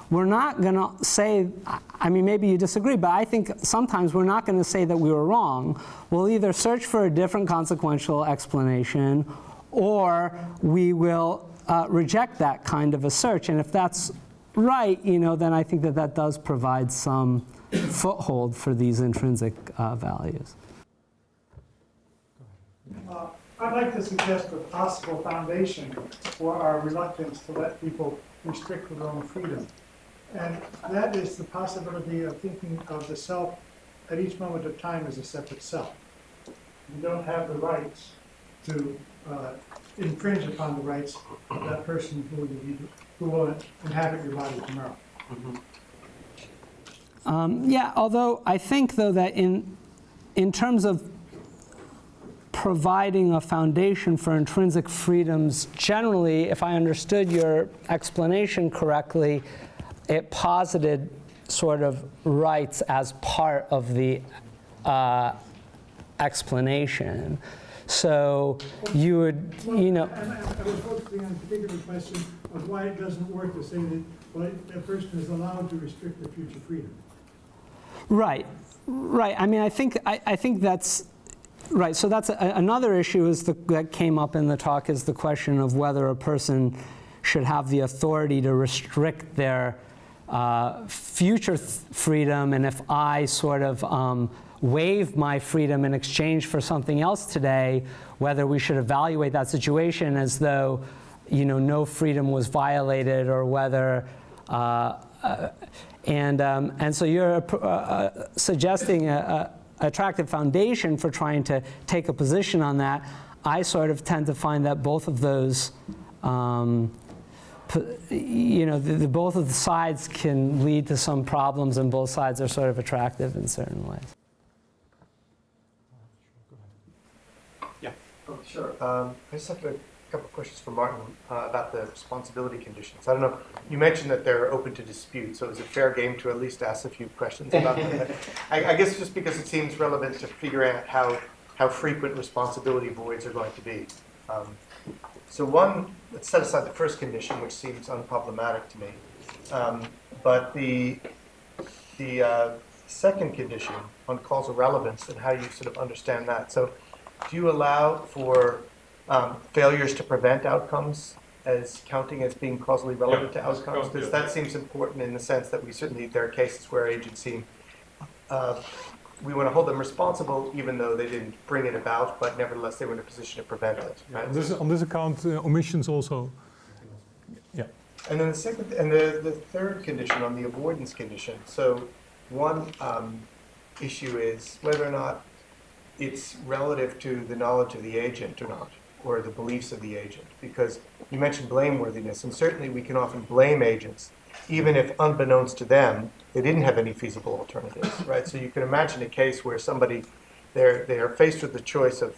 A: we're not going to say, I mean, maybe you disagree, but I think sometimes we're not going to say that we were wrong. We'll either search for a different consequential explanation, or we will reject that kind of a search. And if that's right, then I think that does provide some foothold for these intrinsic values.
D: I'd like to suggest a possible foundation for our reluctance to let people restrict their own freedom. And that is the possibility of thinking of the self at each moment of time as a separate self. You don't have the rights to infringe upon the rights of that person who will inhabit your body tomorrow.
A: Yeah, although I think, though, that in terms of providing a foundation for intrinsic freedoms, generally, if I understood your explanation correctly, it posited sort of rights as part of the explanation. So you would,
D: And I was focusing on a particular question of why it doesn't work to say that, well, a person is allowed to restrict their future freedom.
A: Right. I mean, I think that's right. So that's another issue that came up in the talk is the question of whether a person should have the authority to restrict their future freedom, and if I sort of waive my freedom in exchange for something else today, whether we should evaluate that situation as though, no freedom was violated, or whether. And so you're suggesting an attractive foundation for trying to take a position on that. I sort of tend to find that both of those, both of the sides can lead to some problems, and both sides are sort of attractive in certain ways.
E: Yeah.
F: Oh, sure. I just have a couple of questions for Martin about the responsibility conditions. I don't know, you mentioned that they're open to dispute, so is it fair game to at least ask a few questions about them? I guess just because it seems relevant to figure out how frequent responsibility voids are going to be. So one, let's set aside the first condition, which seems unproblematic to me. But the second condition on causal relevance and how you sort of understand that. So do you allow for failures to prevent outcomes as counting as being causally relevant to outcomes? Because that seems important in the sense that there are cases where agents seem, we want to hold them responsible even though they didn't bring it about, but nevertheless they were in a position to prevent it. Right?
B: On this account, omissions also. Yeah.
F: And then the third condition on the avoidance condition. So one issue is whether or not it's relative to the knowledge of the agent or not, or the beliefs of the agent. Because you mentioned blameworthiness, and certainly we can often blame agents, even if unbeknownst to them, they didn't have any feasible alternatives, right? So you can imagine a case where somebody, they are faced with the choice of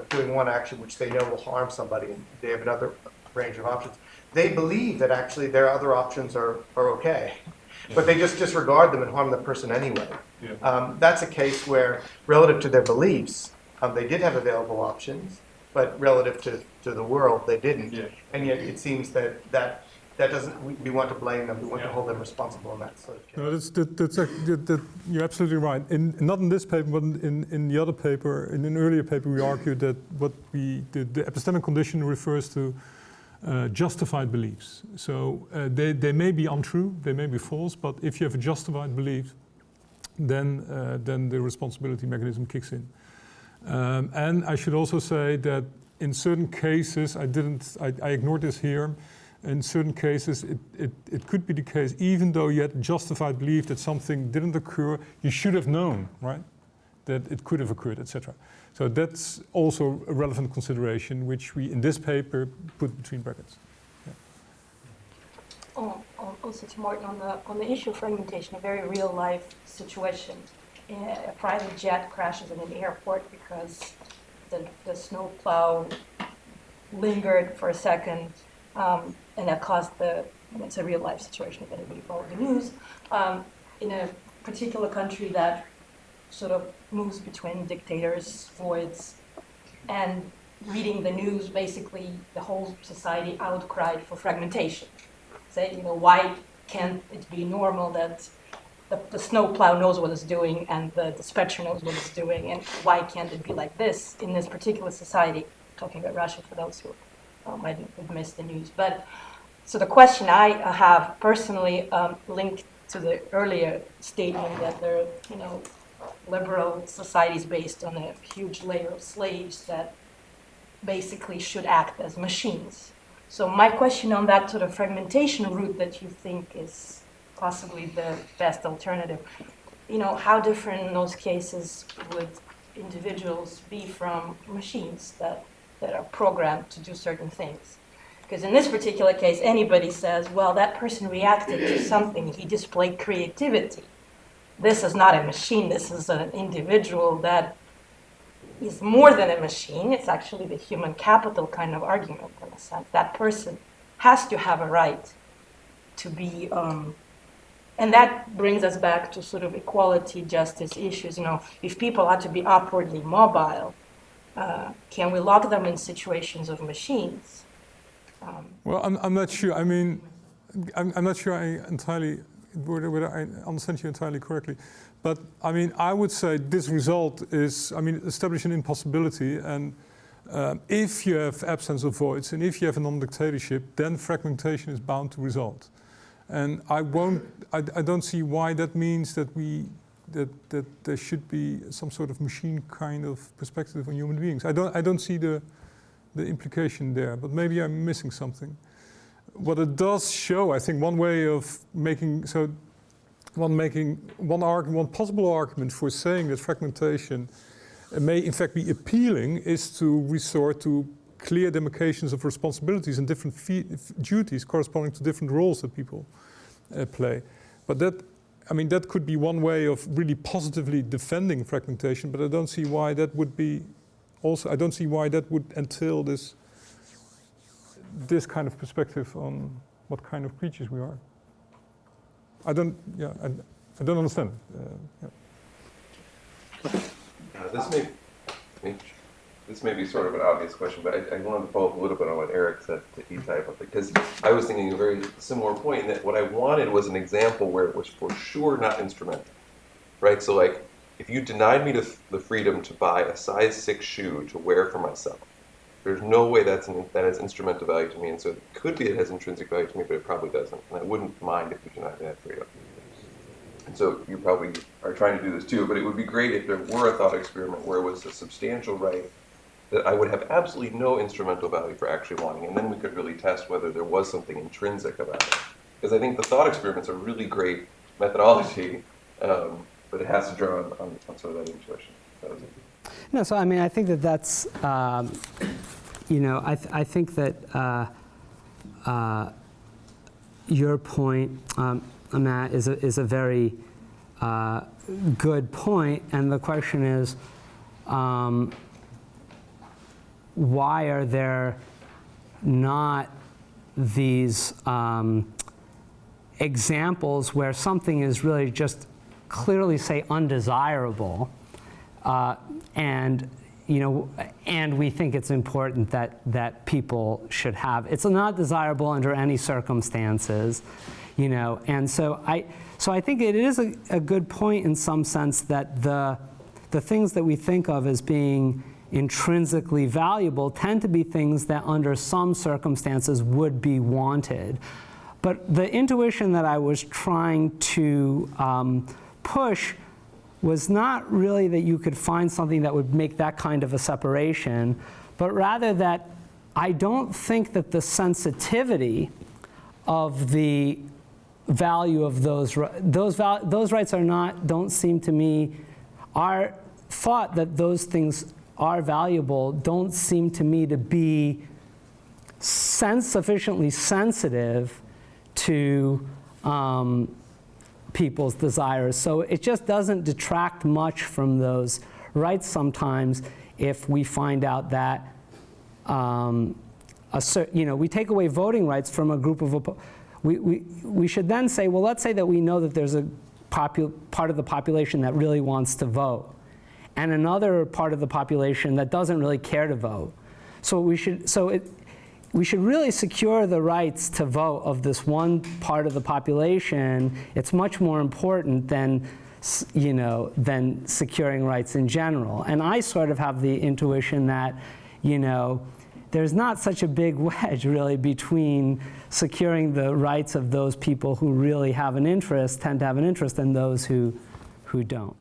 F: doing one action which they know will harm somebody, and they have another range of options. They believe that actually their other options are okay, but they just disregard them and harm the person anyway. Yeah. That's a case where, relative to their beliefs, they did have available options, but relative to the world, they didn't. Yeah. And yet it seems that doesn't, we want to blame them, we want to hold them responsible in that sort of case.
B: No, you're absolutely right. Not in this paper, but in the other paper, in an earlier paper, we argued that the epistemic condition refers to justified beliefs. So they may be untrue, they may be false, but if you have a justified belief, then the responsibility mechanism kicks in. And I should also say that in certain cases, I ignored this here. In certain cases, it could be the case, even though you had justified belief that something didn't occur, you should have known, right? That it could have occurred, etc. So that's also a relevant consideration, which we, in this paper, put between brackets. Yeah.
G: Also to Martin, on the issue of fragmentation, a very real-life situation. A private jet crashes in an airport because the snowplow lingered for a second, and that caused it's a real-life situation if anybody followed the news, in a particular country that sort of moves between dictators, voids, and reading the news, basically the whole society outcried for fragmentation. Say, why can't it be normal that the snowplow knows what it's doing and the dispatcher knows what it's doing, and why can't it be like this in this particular society? Talking about Russia for those who might have missed the news. But so the question I have personally linked to the earlier statement that there are, liberal societies based on a huge layer of slaves that basically should act as machines. So my question on that sort of fragmentation route that you think is possibly the best alternative, how different in those cases would individuals be from machines that are programmed to do certain things? Because in this particular case, anybody says, well, that person reacted to something, he displayed creativity. This is not a machine, this is an individual that is more than a machine. It's actually the human capital kind of argument in a sense. That person has to have a right to be, and that brings us back to sort of equality, justice issues. You know, if people are to be upwardly mobile, can we lock them in situations of machines?
B: Well, I'm not sure. I mean, I'm not sure whether I understand you entirely correctly. But I mean, I would say this result is, I mean, establish an impossibility, and if you have absence of voids, and if you have a non-dictatorship, then fragmentation is bound to result. And I don't see why that means that that there should be some sort of machine kind of perspective on human beings. I don't see the implication there, but maybe I'm missing something. What it does show, I think, one way of making one possible argument for saying that fragmentation may in fact be appealing is to resort to clear demarcations of responsibilities and different duties corresponding to different roles that people play. But that could be one way of really positively defending fragmentation, but I don't see why that would be I don't see why that would entail this kind of perspective on what kind of creatures we are. I don't understand.
H: This may be sort of an obvious question, but I wanted to follow up a little bit on what Eric said to Itai, because I was thinking a very similar point, that what I wanted was an example where it was for sure not instrumental, right? So like, if you denied me the freedom to buy a size 6 shoe to wear for myself, there's no way that has instrumental value to me, and so it could be it has intrinsic value to me, but it probably doesn't, and I wouldn't mind if you denied me that freedom. And so you probably are trying to do this too, but it would be great if there were a thought experiment where it was a substantial right that I would have absolutely no instrumental value for actually wanting, and then we could really test whether there was something intrinsic about it. Because I think the thought experiments are really great methodology, but it has to draw on sort of that intuition. That was it.
A: No, so I mean, I think that's, I think that your point, Matt, is a very good point, and the question is, why are there not these examples where something is really just clearly, say, undesirable, and we think it's important that people should have. It's not desirable under any circumstances, and so I think it is a good point in some sense that the things that we think of as being intrinsically valuable tend to be things that under some circumstances would be wanted. But the intuition that I was trying to push was not really that you could find something that would make that kind of a separation, but rather that I don't think that the sensitivity of the value of those rights don't seem to me, our thought that those things are valuable don't seem to me to be sufficiently sensitive to people's desires. So it just doesn't detract much from those rights sometimes if we find out that we take away voting rights from a group of we should then say, well, let's say that we know that there's a part of the population that really wants to vote, and another part of the population that doesn't really care to vote. So we should really secure the rights to vote of this one part of the population. It's much more important than securing rights in general. And I sort of have the intuition that, there's not such a big wedge really between securing the rights of those people who really have an interest, tend to have an interest, and those who don't.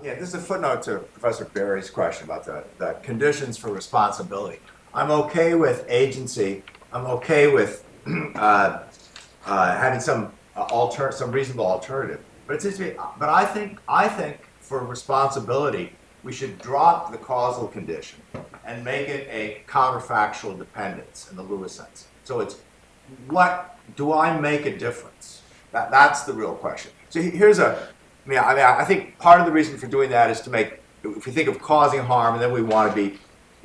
I: This is a footnote to Professor Berry's question about the conditions for responsibility. I'm okay with agency. I'm okay with having some reasonable alternative. But it seems to me. But I think for responsibility, we should drop the causal condition and make it a counterfactual dependence in the Lewis sense. So it's, what do I make a difference? That's the real question. So here's I think part of the reason for doing that is to make, if we think of causing harm, and then we want to be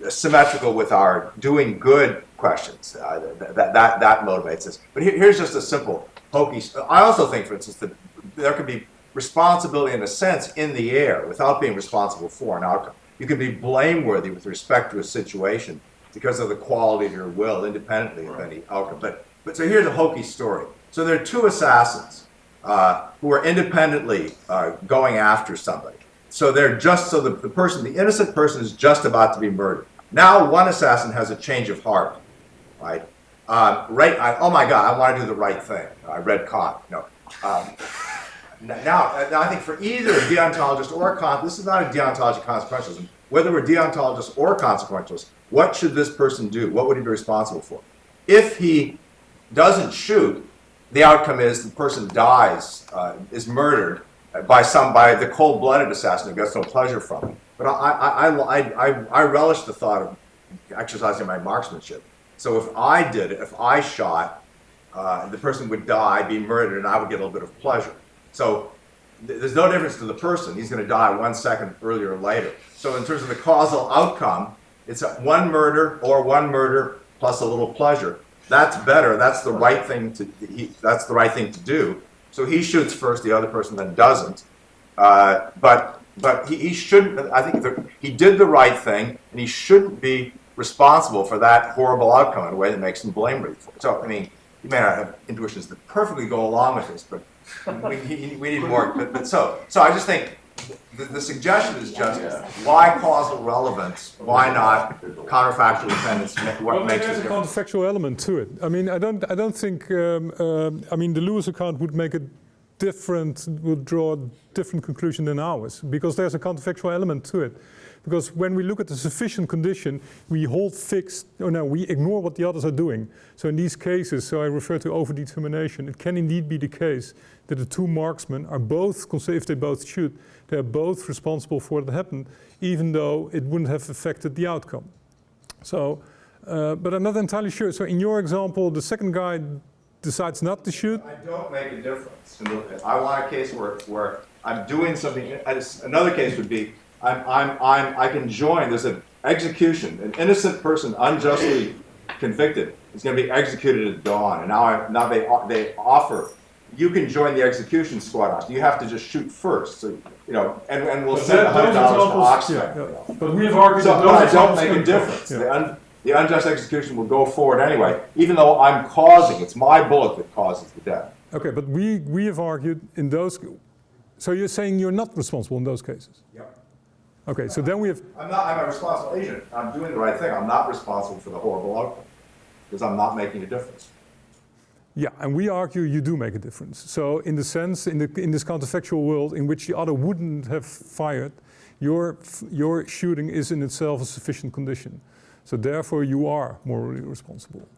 I: symmetrical with our doing good questions. That motivates us. But here's just a simple hokey. I also think, for instance, that there can be responsibility in a sense in the air without being responsible for an outcome. You can be blameworthy with respect to a situation because of the quality of your will, independently of any outcome. But so here's a hokey story. So there are two assassins who are independently going after somebody. So they're just, so the innocent person is just about to be murdered. Now one assassin has a change of heart, right? Oh my God, I want to do the right thing. I read Kant. No. Now, I think for either a deontologist or a Kant, this is not a deontology of consequentialism. Whether we're deontologists or consequentialists, what should this person do? What would he be responsible for? If he doesn't shoot, the outcome is the person dies, is murdered by the cold-blooded assassin who gets no pleasure from it. But I relish the thought of exercising my marksmanship. So if I did it, if I shot, the person would die, be murdered, and I would get a little bit of pleasure. So there's no difference to the person. He's going to die 1 second earlier or later. So in terms of the causal outcome, it's one murder plus a little pleasure. That's better. That's the right thing to do. So he shoots first, the other person then doesn't. But he shouldn't. I think he did the right thing, and he shouldn't be responsible for that horrible outcome in a way that makes him blameworthy for it. So I mean, you may not have intuitions that perfectly go along with this, but we need more. But so I just think the suggestion is just why causal relevance? Why not counterfactual dependence? What makes
B: there's
I: it
B: a
I: different?
B: counterfactual element to it. I mean, I don't think. I mean, the Lewis account would make it different. Would draw a different conclusion than ours because there's a counterfactual element to it. Because when we look at the sufficient condition, we hold fixed, we ignore what the others are doing. So in these cases, so I refer to overdetermination, it can indeed be the case that the two marksmen are both, if they both shoot, they're both responsible for what happened, even though it wouldn't have affected the outcome. So, but I'm not entirely sure. So in your example, the second guy decides not to shoot.
I: I don't make a difference. I want a case where I'm doing something. Another case would be I can join. There's an execution. An innocent person unjustly convicted is going to be executed at dawn, and now they offer. You can join the execution squad. You have to just shoot first. So and we'll send $100 to Oxford.
B: Yeah. But we have argued that
I: I don't make a difference.
B: Yeah.
I: The unjust execution will go forward anyway, even though I'm causing. It's my bullet that causes the death.
B: Okay, but we have argued in those. So you're saying you're not responsible in those cases?
I: Yep.
B: Okay, so then we have.
I: I'm a responsible agent. I'm doing the right thing. I'm not responsible for the horrible outcome because I'm not making a difference.
B: Yeah, and we argue you do make a difference. So in the sense, in this counterfactual world in which the other wouldn't have fired, your shooting is in itself a sufficient condition. So therefore you are morally responsible.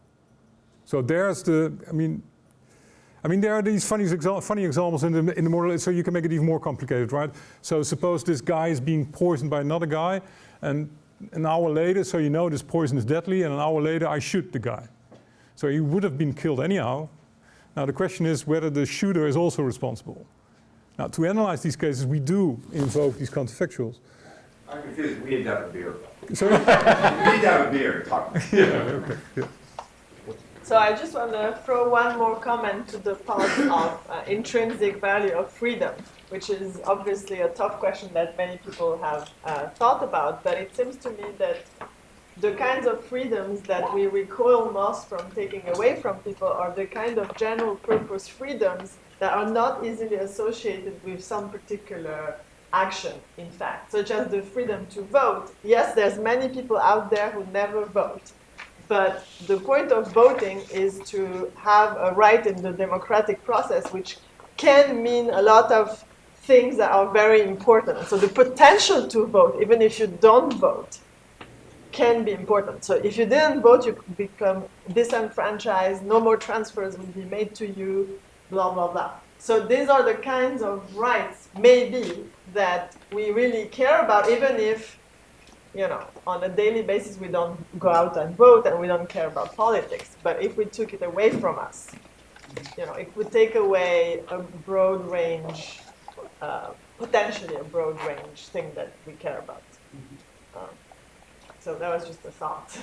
B: So there's I mean there are these funny examples in the moral, so you can make it even more complicated, right? So suppose this guy is being poisoned by another guy, and an hour later, so this poison is deadly, and an hour later I shoot the guy. So he would have been killed anyhow. Now the question is whether the shooter is also responsible. Now to analyze these cases, we do invoke these counterfactuals.
I: I'm confused. We need to have a beer.
B: So,
I: we need to have a beer to talk about.
B: okay. Yeah.
J: So I just want to throw one more comment to the part of intrinsic value of freedom, which is obviously a tough question that many people have thought about, but it seems to me that the kinds of freedoms that we recoil most from taking away from people are the kind of general purpose freedoms that are not easily associated with some particular action, in fact, such as the freedom to vote. Yes, there's many people out there who never vote. But the point of voting is to have a right in the democratic process, which can mean a lot of things that are very important. So the potential to vote, even if you don't vote, can be important. So if you didn't vote, you could become disenfranchised, no more transfers will be made to you, blah, blah, blah. So these are the kinds of rights, maybe, that we really care about, even if, you know, on a daily basis we don't go out and vote and we don't care about politics. But if we took it away from us, you know, it would take away a broad range, potentially a broad range thing that we care about. So that was just a thought.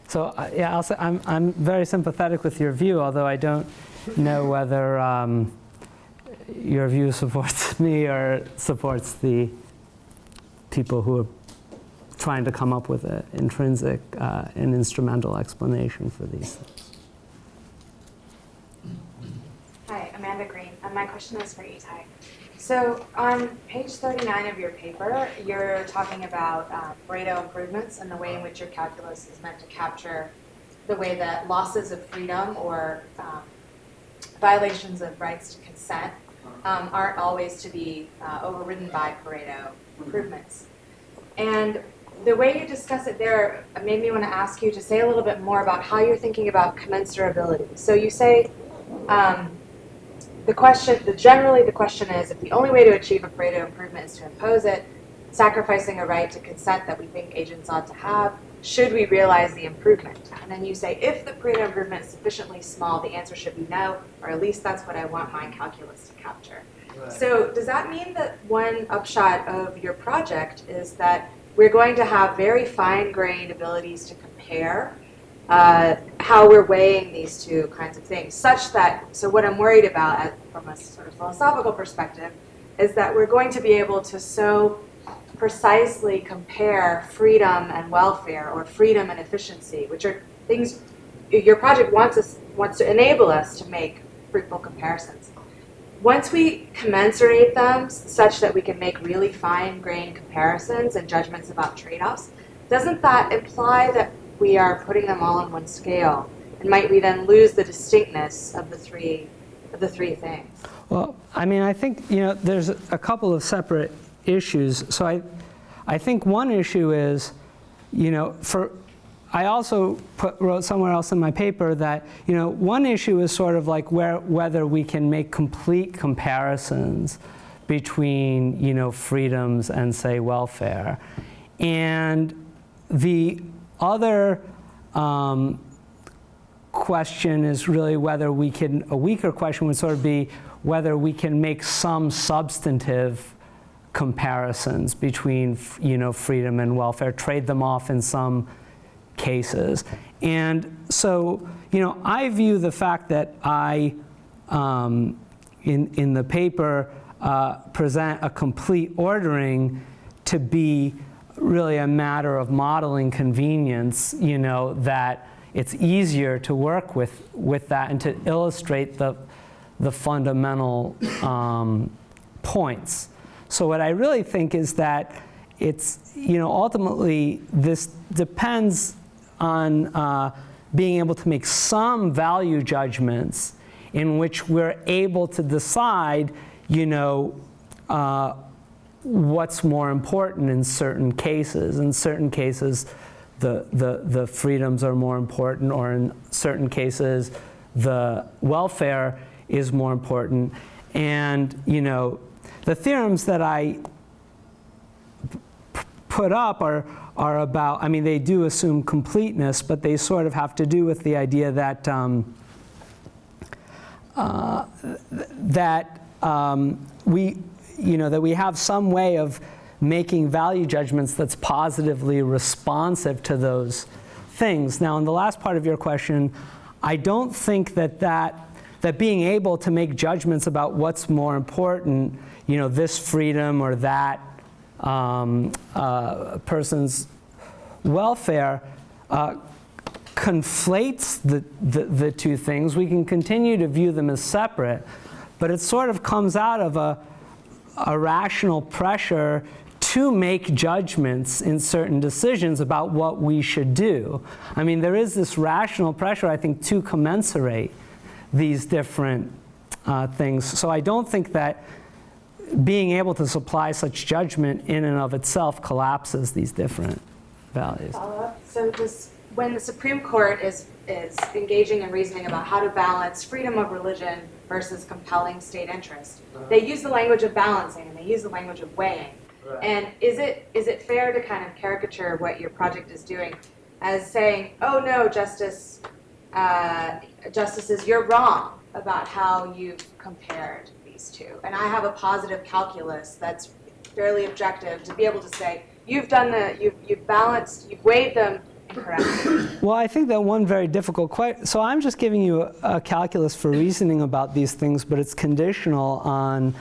A: So yeah, I'll say I'm very sympathetic with your view, although I don't know whether your view supports me or supports the people who are trying to come up with an intrinsic and instrumental explanation for these things.
K: Hi, Amanda Green, and my question is for Itai. So on page 39 of your paper, you're talking about Pareto improvements and the way in which your calculus is meant to capture the way that losses of freedom or violations of rights to consent aren't always to be overridden by Pareto improvements. And the way you discuss it there made me want to ask you to say a little bit more about how you're thinking about commensurability. So you say, generally the question is, if the only way to achieve a Pareto improvement is to impose it, sacrificing a right to consent that we think agents ought to have, should we realize the improvement? And then you say, if the Pareto improvement is sufficiently small, the answer should be no, or at least that's what I want my calculus to capture. Right. So does that mean that one upshot of your project is that we're going to have very fine-grained abilities to compare how we're weighing these two kinds of things, such that, so what I'm worried about from a sort of philosophical perspective is that we're going to be able to so precisely compare freedom and welfare, or freedom and efficiency, which are things your project wants to enable us to make fruitful comparisons. Once we commensurate them such that we can make really fine-grained comparisons and judgments about trade-offs, doesn't that imply that we are putting them all on one scale? And might we then lose the distinctness of the three things?
A: Well, I mean, I think, you know, there's a couple of separate issues. So I think one issue is, you know, I also wrote somewhere else in my paper that, you know, one issue is sort of like whether we can make complete comparisons between, you know, freedoms and, say, welfare. And the other question is really whether we can, a weaker question would sort of be whether we can make some substantive comparisons between, you know, freedom and welfare, trade them off in some cases. And so, you know, I view the fact that I, in the paper, present a complete ordering to be really a matter of modeling convenience, you know, that it's easier to work with that and to illustrate the fundamental points. So what I really think is that it's, you know, ultimately this depends on being able to make some value judgments in which we're able to decide, you know, what's more important in certain cases. In certain cases, the freedoms are more important, or in certain cases, the welfare is more important. And, you know, the theorems that I put up are about, I mean, they do assume completeness, but they sort of have to do with the idea that we have some way of making value judgments that's positively responsive to those things. Now, in the last part of your question, I don't think that being able to make judgments about what's more important, you know, this freedom or that person's welfare, conflates the two things. We can continue to view them as separate, but it sort of comes out of a rational pressure to make judgments in certain decisions about what we should do. I mean, there is this rational pressure, I think, to commensurate these different things. So I don't think that being able to supply such judgment in and of itself collapses these different values.
K: So when the Supreme Court is is engaging in reasoning about how to balance freedom of religion versus compelling state interest. They use the language of balancing and they use the language of weighing. And is it fair to kind of caricature what your project is doing as saying, oh no, justices, you're wrong about how you've compared these two. And I have a positive calculus that's fairly objective to be able to say, you've balanced, you've weighed them incorrectly.
A: Well, I think that one very difficult question, so I'm just giving you a calculus for reasoning about these things, but it's conditional on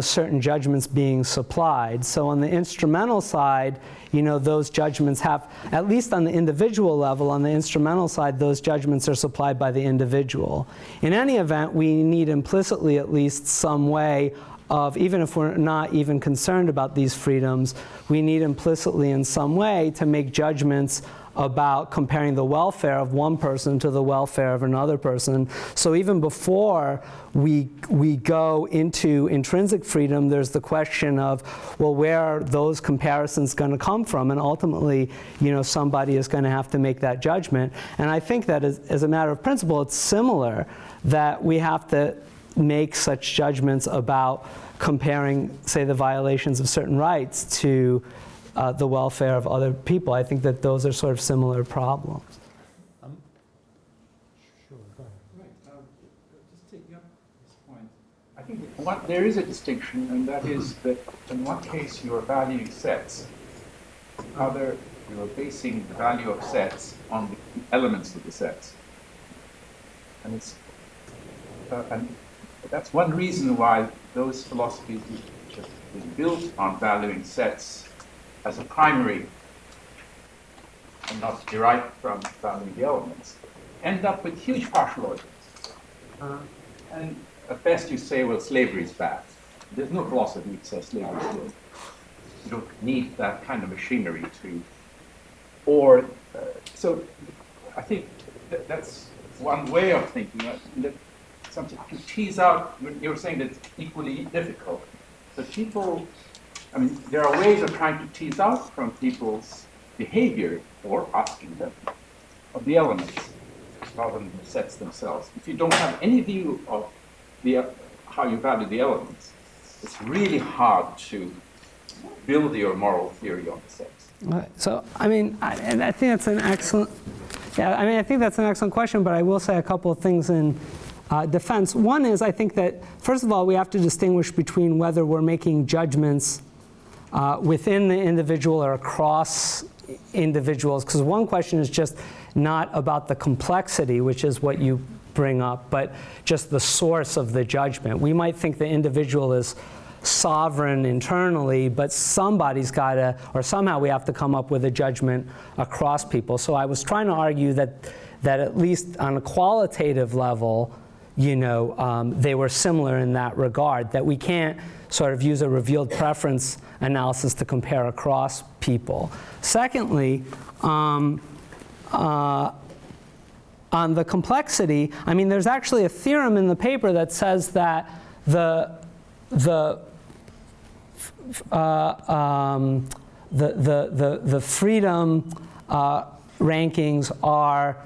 A: certain judgments being supplied. So on the instrumental side, those judgments have, at least on the individual level, on the instrumental side, those judgments are supplied by the individual. In any event, we need implicitly at least some way of, even if we're not even concerned about these freedoms, we need implicitly in some way to make judgments about comparing the welfare of one person to the welfare of another person. So even before we go into intrinsic freedom, there's the question of, well, where are those comparisons going to come from? And ultimately, somebody is going to have to make that judgment. And I think that as a matter of principle, it's similar that we have to make such judgments about comparing, say, the violations of certain rights to the welfare of other people. I think that those are sort of similar problems.
E: Sure, go ahead. Right, just taking up this point. I think there is a distinction, and that is that in one case you are valuing sets, in the other you are basing the value of sets on the elements of the sets. And it's and that's one reason why those philosophies which have been built on valuing sets as a primary and not derived from valuing the elements, end up with huge partial logics. And at best you say, well, slavery is bad. There's no philosophy that says slavery is good. You don't need that kind of machinery to, so I think that's one way of thinking. That something to tease out, you're saying that it's equally difficult. But people, there are ways of trying to tease out from people's behavior or asking them of the elements rather than the sets themselves. If you don't have any view of how you value the elements, it's really hard to build your moral theory on the sets.
A: So, I think that's an excellent, I think that's an excellent question, but I will say a couple of things in defense. One is, I think that, first of all, we have to distinguish between whether we're making judgments within the individual or across individuals, because one question is just not about the complexity, which is what you bring up, but just the source of the judgment. We might think the individual is sovereign internally, but somebody's got to, or somehow we have to come up with a judgment across people. So I was trying to argue that at least on a qualitative level, they were similar in that regard, that we can't sort of use a revealed preference analysis to compare across people. Secondly, on the complexity, there's actually a theorem in the paper that says that the freedom rankings are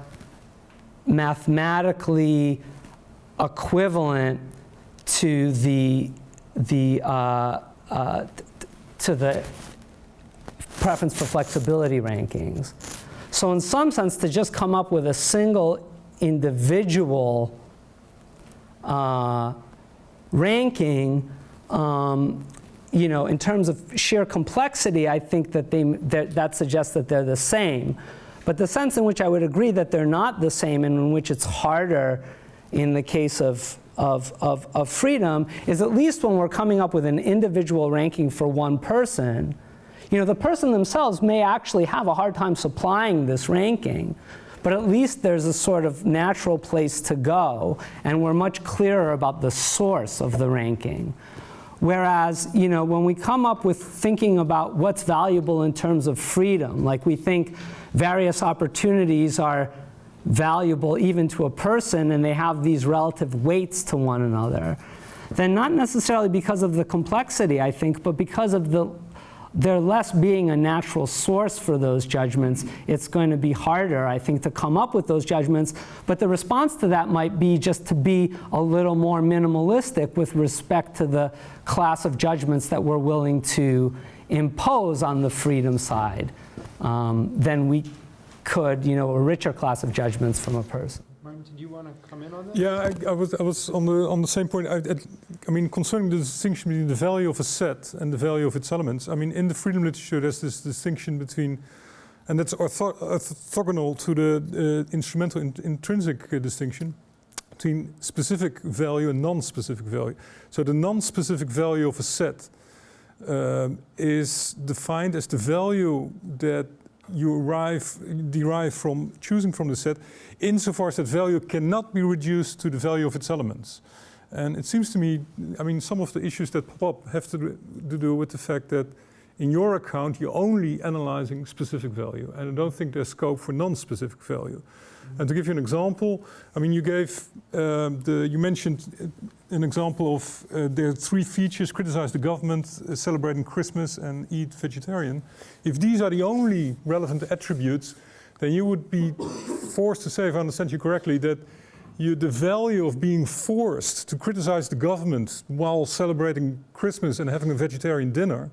A: mathematically equivalent to the preference for flexibility rankings. So in some sense, to just come up with a single individual ranking, in terms of sheer complexity, I think that that suggests that they're the same. But the sense in which I would agree that they're not the same, and in which it's harder in the case of freedom, is at least when we're coming up with an individual ranking for one person, the person themselves may actually have a hard time supplying this ranking, but at least there's a sort of natural place to go, and we're much clearer about the source of the ranking. Whereas, when we come up with thinking about what's valuable in terms of freedom, like we think various opportunities are valuable even to a person, and they have these relative weights to one another, then not necessarily because of the complexity, I think, but because of the there less being a natural source for those judgments, it's going to be harder, I think, to come up with those judgments. But the response to that might be just to be a little more minimalistic with respect to the class of judgments that we're willing to impose on the freedom side than we could, a richer class of judgments from a person.
L: Martin, did you want to come in on that?
B: Yeah, I was on the same point. I mean, concerning the distinction between the value of a set and the value of its elements, I mean, in the freedom literature, there's this distinction between, and that's orthogonal to the instrumental intrinsic distinction between specific value and non-specific value. So the non-specific value of a set is defined as the value that you derive from choosing from the set, insofar as that value cannot be reduced to the value of its elements. And it seems to me, I mean, some of the issues that pop up have to do with the fact that in your account, you're only analyzing specific value, and I don't think there's scope for non-specific value. And to give you an example, I mean, you mentioned an example of there are 3 features: criticize the government, celebrating Christmas, and eat vegetarian. If these are the only relevant attributes, then you would be forced to say, if I understand you correctly, that the value of being forced to criticize the government while celebrating Christmas and having a vegetarian dinner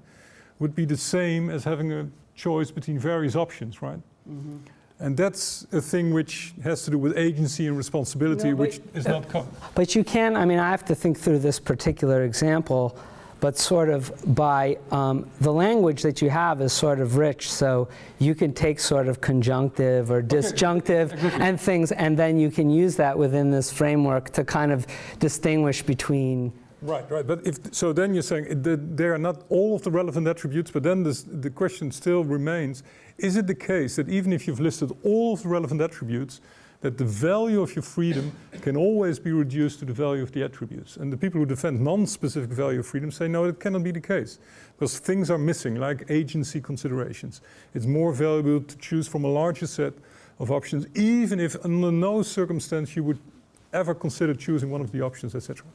B: would be the same as having a choice between various options, right? Mm-hmm. And that's a thing which has to do with agency and responsibility, which is not covered.
A: But you can, I mean, I have to think through this particular example, but sort of by the language that you have is sort of rich, so you can take sort of conjunctive or disjunctive and things, and then you can use that within this framework to kind of distinguish between.
B: Right. But so then you're saying that they are not all of the relevant attributes, but then the question still remains, is it the case that even if you've listed all of the relevant attributes, that the value of your freedom can always be reduced to the value of the attributes? And the people who defend non-specific value of freedom say, no, it cannot be the case, because things are missing, like agency considerations. It's more valuable to choose from a larger set of options, even if under no circumstance you would ever consider choosing one of the options, etc.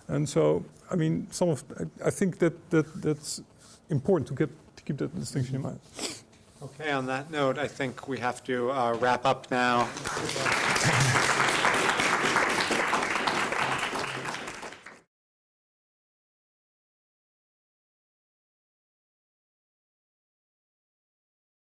B: And so, I mean, I think that's important to keep that distinction in mind.
L: Okay, on that note, I think we have to wrap up now.